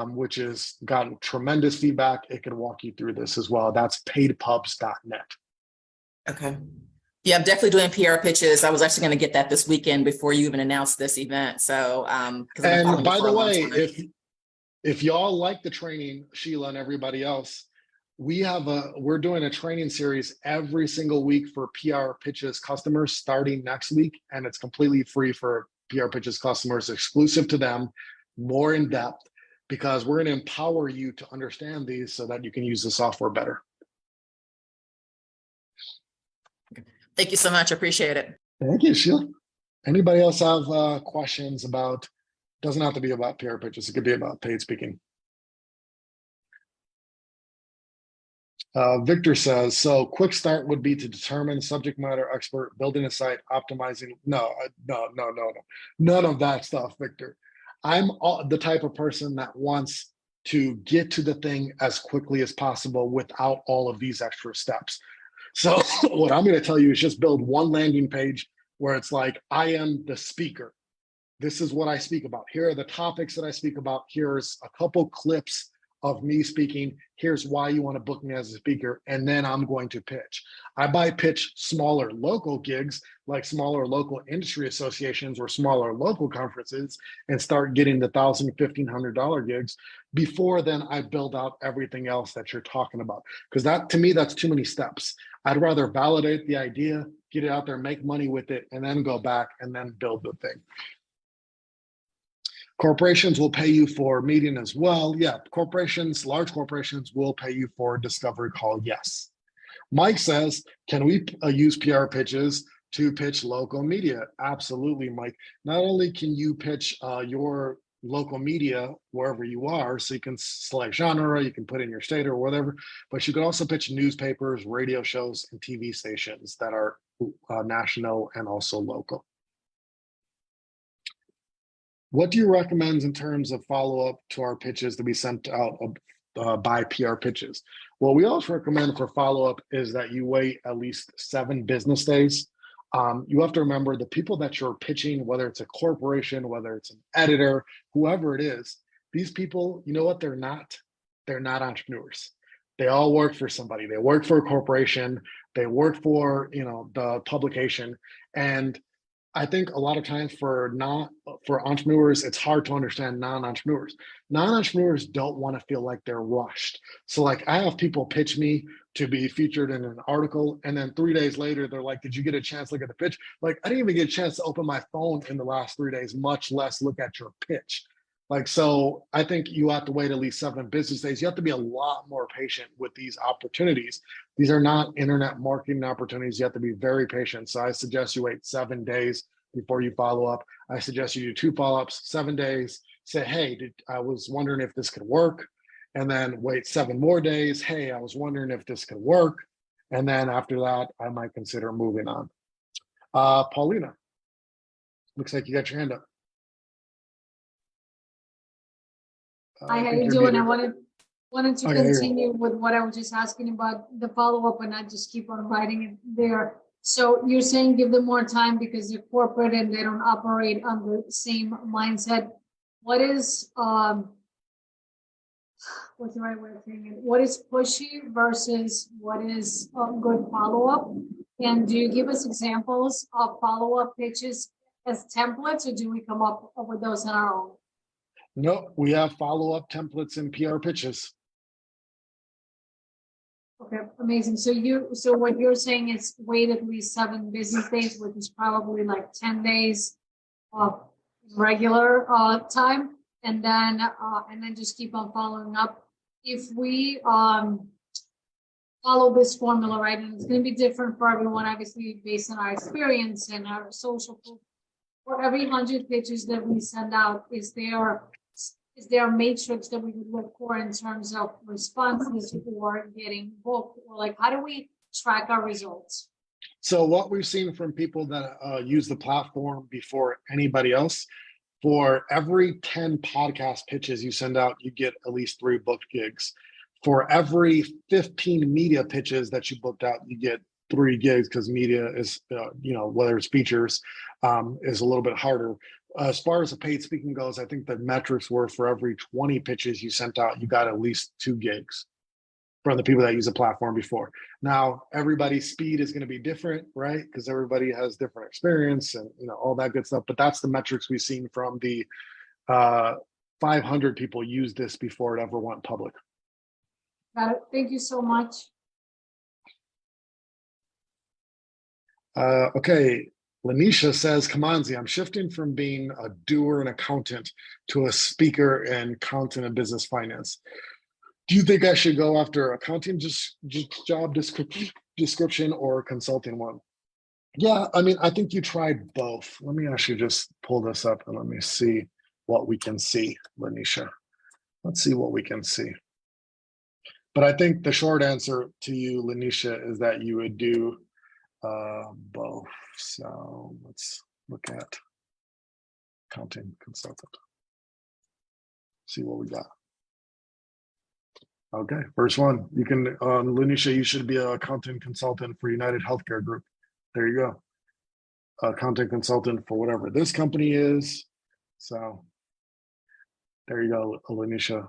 which has gotten tremendous feedback. It can walk you through this as well. That's paidpubs.net. Okay. Yeah, I'm definitely doing PR pitches. I was actually going to get that this weekend before you even announced this event. So, and by the way, if y'all like the training, Sheila and everybody else, we're doing a training series every single week for PR pitches customers starting next week, and it's completely free for PR pitches customers, exclusive to them, more in depth, because we're going to empower you to understand these so that you can use the software better. Thank you so much. I appreciate it. Thank you, Sheila. Anybody else have questions about, doesn't have to be about PR pitches. It could be about paid speaking. Victor says, so quick start would be to determine subject matter expert, building a site, optimizing. No. None of that stuff, Victor. I'm the type of person that wants to get to the thing as quickly as possible without all of these extra steps. So what I'm going to tell you is just build one landing page where it's like, I am the speaker. This is what I speak about. Here are the topics that I speak about. Here's a couple clips of me speaking. Here's why you want to book me as a speaker. And then I'm going to pitch. I might pitch smaller local gigs, like smaller local industry associations or smaller local conferences, and start getting the $1,000, $1,500 gigs. Before then, I build out everything else that you're talking about. Because that, to me, that's too many steps. I'd rather validate the idea, get it out there, make money with it, and then go back and then build the thing. Corporations will pay you for meeting as well. Yeah, corporations, large corporations will pay you for a discovery call, yes. Mike says, can we use PR pitches to pitch local media? Absolutely, Mike. Not only can you pitch your local media wherever you are, so you can select genre, you can put in your state or whatever, but you can also pitch newspapers, radio shows, and TV stations that are national and also local. What do you recommend in terms of follow-up to our pitches to be sent out by PR pitches? What we also recommend for follow-up is that you wait at least 7 business days. You have to remember the people that you're pitching, whether it's a corporation, whether it's an editor, whoever it is, these people, you know what, they're not entrepreneurs. They all work for somebody. They work for a corporation. They work for, the publication. And I think a lot of times for entrepreneurs, it's hard to understand non-entrepreneurs. Non-entrepreneurs don't want to feel like they're rushed. So like I have people pitch me to be featured in an article, and then 3 days later, they're like, did you get a chance to look at the pitch? Like, I didn't even get a chance to open my phone in the last 3 days, much less look at your pitch. Like, so I think you have to wait at least 7 business days. You have to be a lot more patient with these opportunities. These are not internet marketing opportunities. You have to be very patient. So I suggest you wait 7 days before you follow up. I suggest you do 2 follow-ups, 7 days, say, hey, I was wondering if this could work. And then wait 7 more days. Hey, I was wondering if this could work. And then after that, I might consider moving on. Paulina, looks like you got your hand up. Hi, how you doing? I wanted to continue with what I was just asking about the follow-up and not just keep on writing it there. So you're saying give them more time because they're corporate and they don't operate on the same mindset. what is, what's the right way of saying it? What is pushy versus what is a good follow-up? And do you give us examples of follow-up pitches as templates, or do we come up with those on our own? No, we have follow-up templates in PR pitches. Okay, amazing. So what you're saying is wait at least 7 business days, which is probably like 10 days of regular time, and then just keep on following up. If we follow this formula, right, and it's going to be different for everyone, obviously, based on our experience and our social proof. For every 100 pitches that we send out, is there a matrix that we would look for in terms of responses or getting booked, or like how do we track our results? So what we've seen from people that use the platform before anybody else, for every 10 podcast pitches you send out, you get at least 3 booked gigs. For every 15 media pitches that you booked out, you get 3 gigs, because media is, whether it's features, is a little bit harder. As far as the paid speaking goes, I think the metrics were for every 20 pitches you sent out, you got at least 2 gigs from the people that use the platform before. Now, everybody's speed is going to be different, right? Because everybody has different experience and all that good stuff. But that's the metrics we've seen from the 500 people use this before it ever went public. Got it. Thank you so much. Okay, Lanisha says, Kimanzi, I'm shifting from being a doer and accountant to a speaker and accountant in business finance. Do you think I should go after accounting job description or consulting one? Yeah, I mean, I think you tried both. Let me actually just pull this up and let me see what we can see, Lanisha. Let's see what we can see. But I think the short answer to you, Lanisha, is that you would do both. So let's look at accounting consultant. See what we got. Okay, first one. You can, Lanisha, you should be an accounting consultant for United Healthcare Group. There you go. Accounting consultant for whatever this company is. So there you go, Lanisha.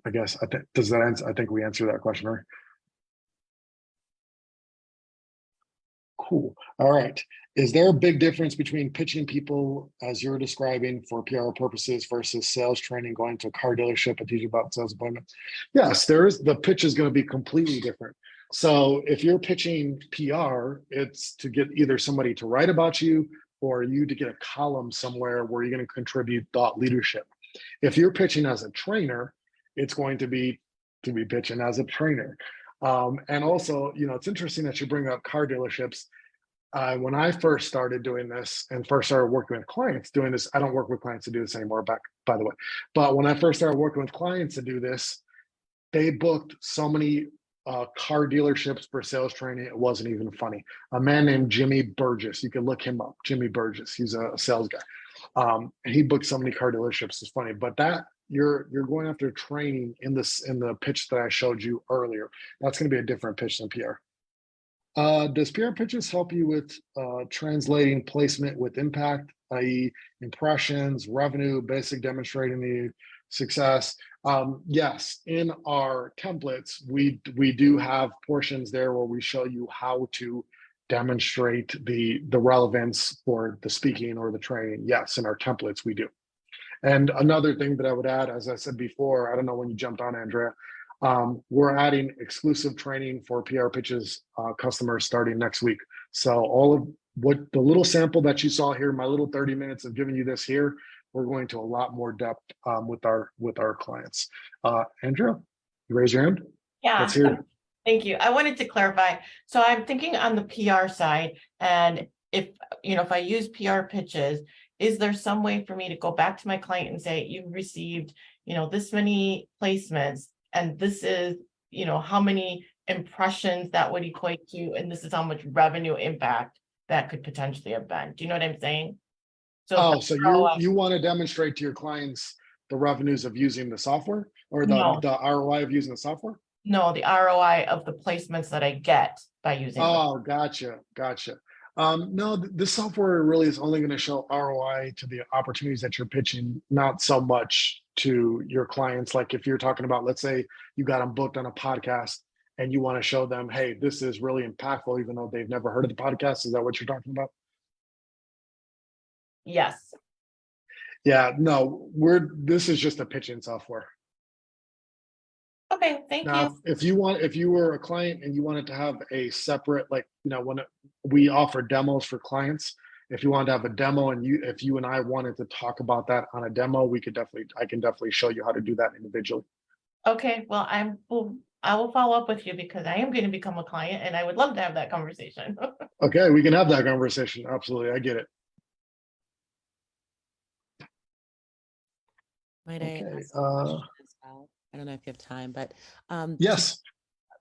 I guess does that answer? I think we answered that question, right? Cool. All right. Is there a big difference between pitching people as you're describing for PR purposes versus sales training, going to a car dealership and teaching about sales appointments? Yes, there is. The pitch is going to be completely different. So if you're pitching PR, it's to get either somebody to write about you or you to get a column somewhere where you're going to contribute thought leadership. If you're pitching as a trainer, it's going to be pitching as a trainer. And also, it's interesting that you bring up car dealerships. When I first started doing this and first started working with clients doing this, I don't work with clients to do this anymore, by the way. But when I first started working with clients to do this, they booked so many car dealerships for sales training, it wasn't even funny. A man named Jimmy Burgess, you can look him up, Jimmy Burgess, he's a sales guy. He booked so many car dealerships, it's funny. But that you're going after training in the pitch that I showed you earlier. That's going to be a different pitch than PR. Does PR pitches help you with translating placement with impact, i.e. impressions, revenue, basic demonstrating the success? Yes, in our templates, we do have portions there where we show you how to demonstrate the relevance for the speaking or the training. Yes, in our templates, we do. And another thing that I would add, as I said before, I don't know when you jumped on, Andrea, we're adding exclusive training for PR pitches customers starting next week. So all of what the little sample that you saw here, my little 30 minutes of giving you this here, we're going to a lot more depth with our clients. Andrea, you raise your hand? Yeah. Let's hear it. Thank you. I wanted to clarify. So I'm thinking on the PR side, and if I use PR pitches, is there some way for me to go back to my client and say, you've received, this many placements, and this is, how many impressions that would equate to, and this is how much revenue impact that could potentially have been. Do you know what I'm saying? So you want to demonstrate to your clients the revenues of using the software, or the ROI of using the software? No, the ROI of the placements that I get by using. Oh, gotcha. No, this software really is only going to show ROI to the opportunities that you're pitching, not so much to your clients. Like if you're talking about, let's say you got them booked on a podcast and you want to show them, hey, this is really impactful, even though they've never heard of the podcast. Is that what you're talking about? Yes. Yeah, no, this is just a pitching software. Okay, thank Now, you. if you were a client and you wanted to have a separate, like, when we offer demos for clients, if you wanted to have a demo and if you and I wanted to talk about that on a demo, I can definitely show you how to do that individually. Okay, well, I will follow up with you because I am going to become a client and I would love to have that conversation. Okay, we can have that conversation. Absolutely. I get it. Might Okay, I ask a question as well? I don't know if you have time, but yes.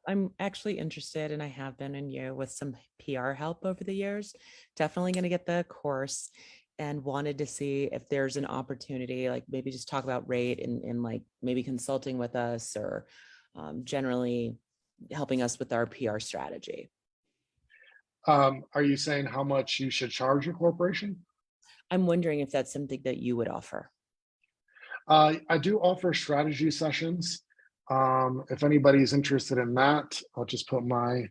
I'm actually interested, and I have been in you with some PR help over the years. Definitely going to get the course and wanted to see if there's an opportunity, like maybe just talk about rate and like maybe consulting with us or generally helping us with our PR strategy. Are you saying how much you should charge a corporation? I'm wondering if that's something that you would offer. I do offer strategy sessions. If anybody's interested in that, I'll just put my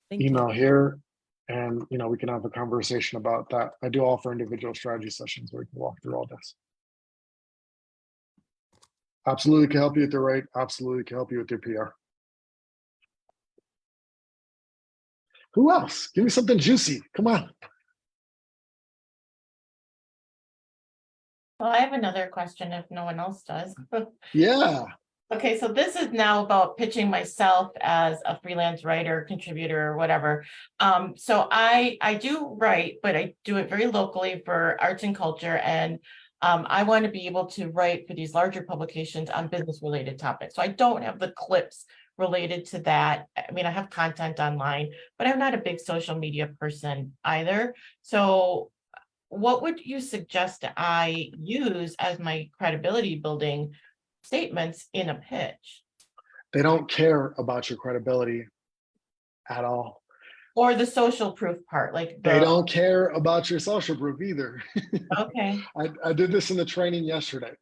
Thank email you. here and we can have a conversation about that. I do offer individual strategy sessions where we can walk through all this. Absolutely can help you with the rate. Absolutely can help you with your PR. Who else? Give me something juicy. Come on. Well, I have another question if no one else does. Yeah. Okay, so this is now about pitching myself as a freelance writer, contributor, or whatever. So I do write, but I do it very locally for arts and culture. And I want to be able to write for these larger publications on business related topics. So I don't have the clips related to that. I mean, I have content online, but I'm not a big social media person either. So what would you suggest I use as my credibility building statements in a pitch? They don't care about your credibility at all. Or the social proof part, like They don't care about your social proof either. Okay. I did this in the training yesterday.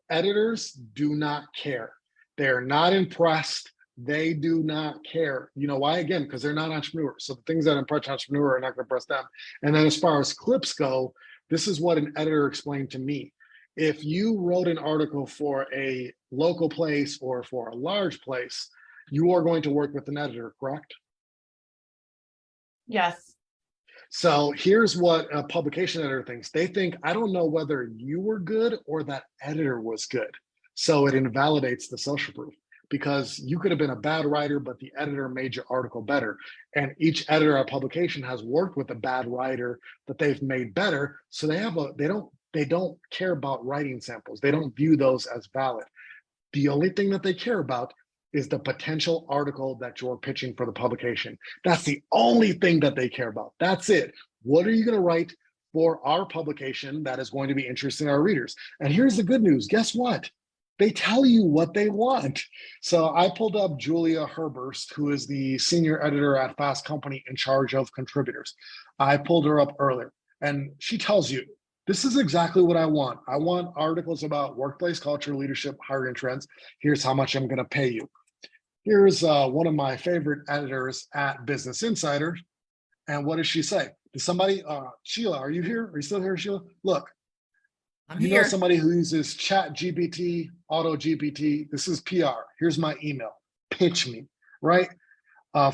Editors do not care. They're not impressed. They do not care. You know why? Again, because they're not entrepreneurs. So the things that impress entrepreneur are not going to impress them. And then as far as clips go, this is what an editor explained to me. If you wrote an article for a local place or for a large place, you are going to work with an editor, correct? Yes. So here's what a publication editor thinks. They think, I don't know whether you were good or that editor was good. So it invalidates the social proof because you could have been a bad writer, but the editor made your article better. And each editor or publication has worked with a bad writer that they've made better. So they don't care about writing samples. They don't view those as valid. The only thing that they care about is the potential article that you're pitching for the publication. That's the only thing that they care about. That's it. What are you going to write for our publication that is going to be interesting to our readers? And here's the good news. Guess what? They tell you what they want. So I pulled up Julia Herburst, who is the senior editor at Fast Company in charge of contributors. I pulled her up earlier, and she tells you, this is exactly what I want. I want articles about workplace culture, leadership, hiring trends. Here's how much I'm going to pay you. Here's one of my favorite editors at Business Insider. And what does she say? Does somebody, Sheila, are you here? Are you still here, Sheila? Look, I'm you here. know somebody who uses Chat GPT, Auto GPT. This is PR. Here's my email. Pitch me, right?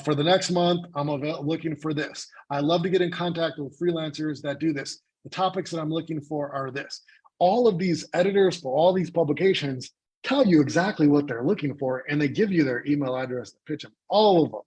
For the next month, I'm looking for this. I love to get in contact with freelancers that do this. The topics that I'm looking for are this. All of these editors for all these publications tell you exactly what they're looking for, and they give you their email address to pitch them. All of them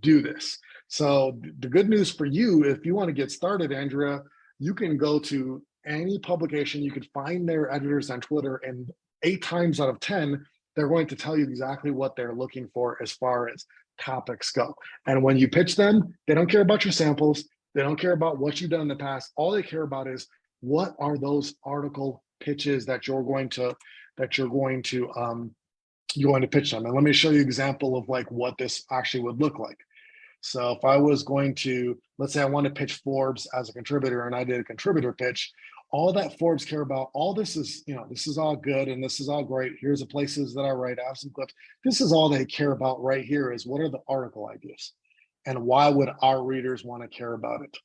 do this. So the good news for you, if you want to get started, Andrea, you can go to any publication, you could find their editors on Twitter, and 8 times out of 10, they're going to tell you exactly what they're looking for as far as topics go. And when you pitch them, they don't care about your samples. They don't care about what you've done in the past. All they care about is what are those article pitches that you're going to pitch them. And let me show you an example of like what this actually would look like. So if I was going to let's say I want to pitch Forbes as a contributor and I did a contributor pitch, all that Forbes care about, all this is, this is all good and this is all great. Here's the places that I write, I have some clips. This is all they care about right here is what are the article ideas and why would our readers want to care about it?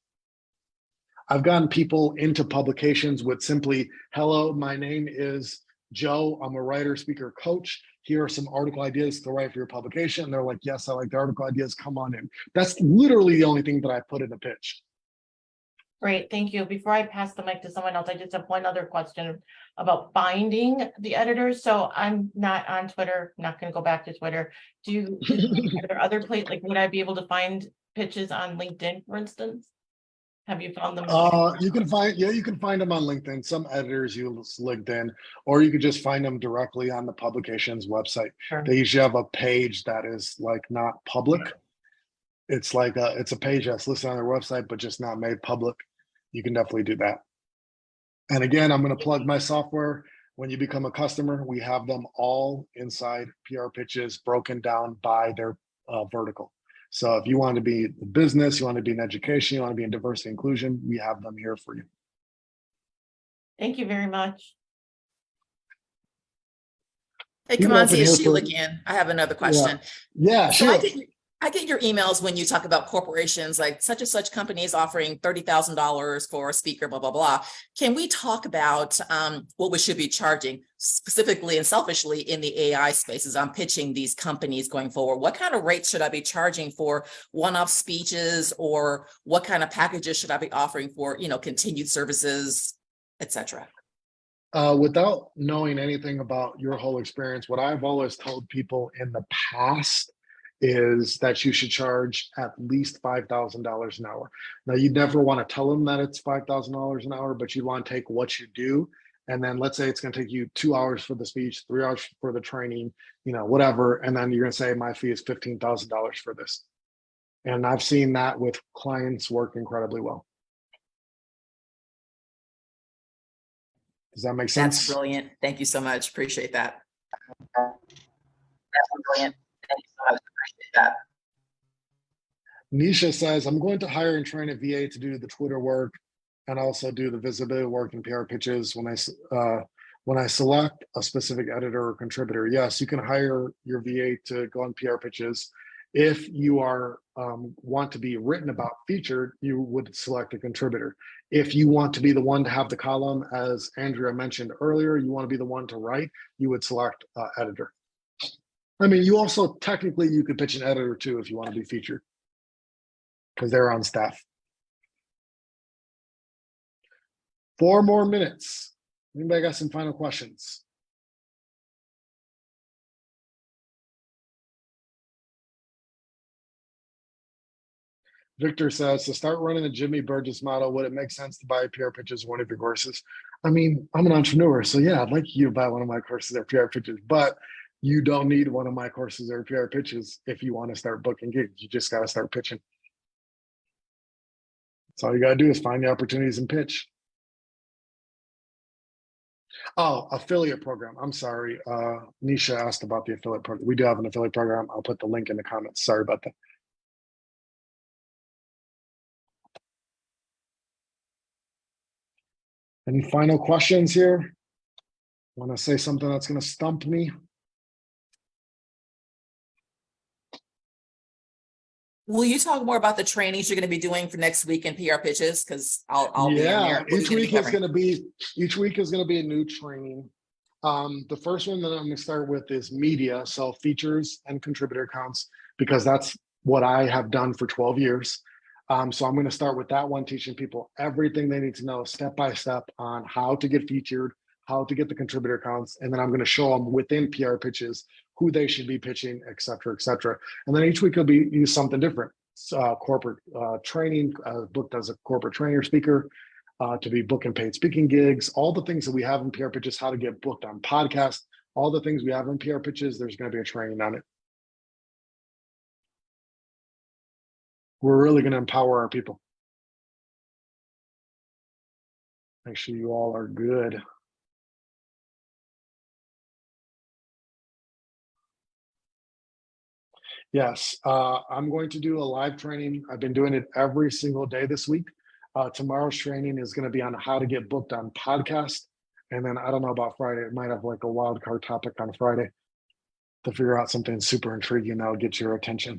I've gotten people into publications with simply, hello, my name is Joe. I'm a writer, speaker, coach. Here are some article ideas to write for your publication. And they're like, yes, I like the article ideas. Come on in. That's literally the only thing that I put in a pitch. Great, thank you. Before I pass the mic to someone else, I just have one other question about finding the editors. So I'm not on Twitter, not going to go back to Twitter. Are there other places, like would I be able to find pitches on LinkedIn, for instance? Have you found them? You can find them on LinkedIn. Some editors use LinkedIn, or you could just find them directly on the publication's website. Sure. They usually have a page that is like not public. It's like it's a page that's listed on their website, but just not made public. You can definitely do that. And again, I'm going to plug my software. When you become a customer, we have them all inside PR pitches broken down by their vertical. So if you want to be in business, you want to be in education, you want to be in diversity and inclusion, we have them here for you. Thank you very much. Hey, Keep it open Kimanzi, it's here Sheila for- again. I have another question. Yeah, So sure. I get your emails when you talk about corporations, like such and such companies offering $30,000 for a speaker, blah, blah, blah. Can we talk about what we should be charging specifically and selfishly in the AI spaces? I'm pitching these companies going forward. What kind of rates should I be charging for one-off speeches, or what kind of packages should I be offering for, continued services, et cetera? Without knowing anything about your whole experience, what I've always told people in the past is that you should charge at least $5,000 an hour. Now, you'd never want to tell them that it's $5,000 an hour, but you want to take what you do. And then let's say it's going to take you 2 hours for the speech, 3 hours for the training, whatever. And then you're going to say, my fee is $15,000 for this. And I've seen that with clients work incredibly well. Does that make sense? That's brilliant. Thank you so much. Appreciate that. That's brilliant. Thank you so much. Appreciate that. Nisha says, I'm going to hire and train a VA to do the Twitter work and also do the visibility work and PR pitches when I select a specific editor or contributor. Yes, you can hire your VA to go on PR pitches. If you are want to be written about, featured, you would select a contributor. If you want to be the one to have the column, as Andrea mentioned earlier, you want to be the one to write, you would select editor. I mean, you also technically you could pitch an editor too if you want to be featured, because they're on staff. 4 more minutes. Anybody got some final questions? Victor says, to start running the Jimmy Burgess model, would it make sense to buy PR pitches one of your courses? I mean, I'm an entrepreneur, so yeah, I'd like you to buy one of my courses or PR pitches, but you don't need one of my courses or PR pitches if you want to start booking gigs. You just got to start pitching. That's all you got to do is find the opportunities and pitch. Oh, affiliate program. I'm sorry. Nisha asked about the affiliate program. We do have an affiliate program. I'll put the link in the comments. Sorry about that. Any final questions here? Want to say something that's going to stump me? Will you talk more about the trainings you're going to be doing for next week in PR pitches? Because I'll be in there. What are you Each gonna be week is covering? going to be a new training. The first one that I'm going to start with is media, so features and contributor accounts, because that's what I have done for 12 years. So I'm going to start with that one, teaching people everything they need to know step by step on how to get featured, how to get the contributor accounts, and then I'm going to show them within PR pitches who they should be pitching, et cetera, et cetera. And then each week will be use something different. Corporate training, booked as a corporate trainer speaker, to be booking paid speaking gigs, all the things that we have in PR pitches, how to get booked on podcasts, all the things we have in PR pitches, there's going to be a training on it. We're really going to empower our people. Make sure you all are good. Yes, I'm going to do a live training. I've been doing it every single day this week. Tomorrow's training is going to be on how to get booked on podcast. And then I don't know about Friday. It might have like a wild card topic on Friday to figure out something super intriguing that'll get your attention.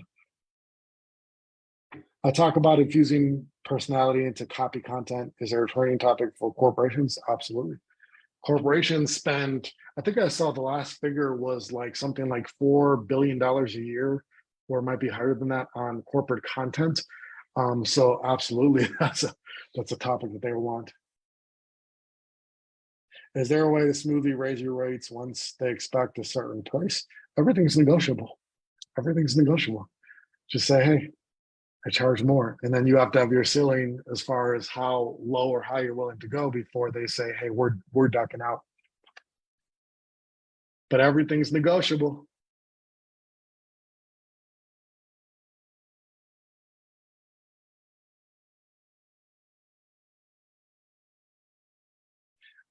I talk about infusing personality into copy content. Is there a training topic for corporations? Absolutely. Corporations spend, I think I saw the last figure was like something like $4 billion a year, or it might be higher than that, on corporate content. So absolutely, that's a topic that they want. Is there a way to smoothly raise your rates once they expect a certain price? Everything's negotiable. Everything's negotiable. Just say, hey, I charge more. And then you have to have your ceiling as far as how low or high you're willing to go before they say, hey, we're ducking out. But everything's negotiable.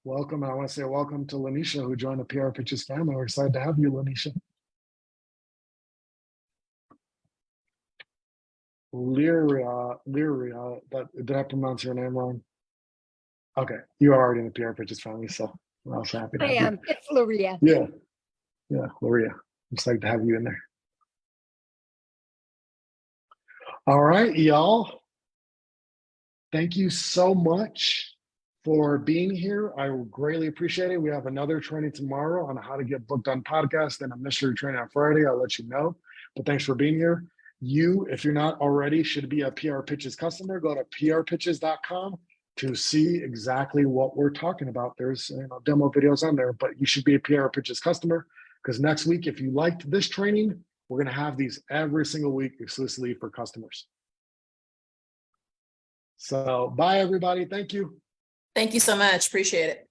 Welcome. I want to say welcome to Lanisha, who joined the PR Pitches family. We're excited to have you, Lanisha. Lyria, did I pronounce your name wrong? Okay, you're already in the PR Pitches family, so I'm also happy to have you. It's Luria. Yeah, Lyria. I'm excited to have you in there. All right, y'all. Thank you so much for being here. I greatly appreciate it. We have another training tomorrow on how to get booked on podcast and a mystery training on Friday. I'll let you know. But thanks for being here. You, if you're not already, should be a PR Pitches customer. Go to prpitches.com to see exactly what we're talking about. There's demo videos on there, but you should be a PR Pitches customer, because next week, if you liked this training, we're going to have these every single week exclusively for customers. So bye, everybody. Thank you. Thank you so much. Appreciate it.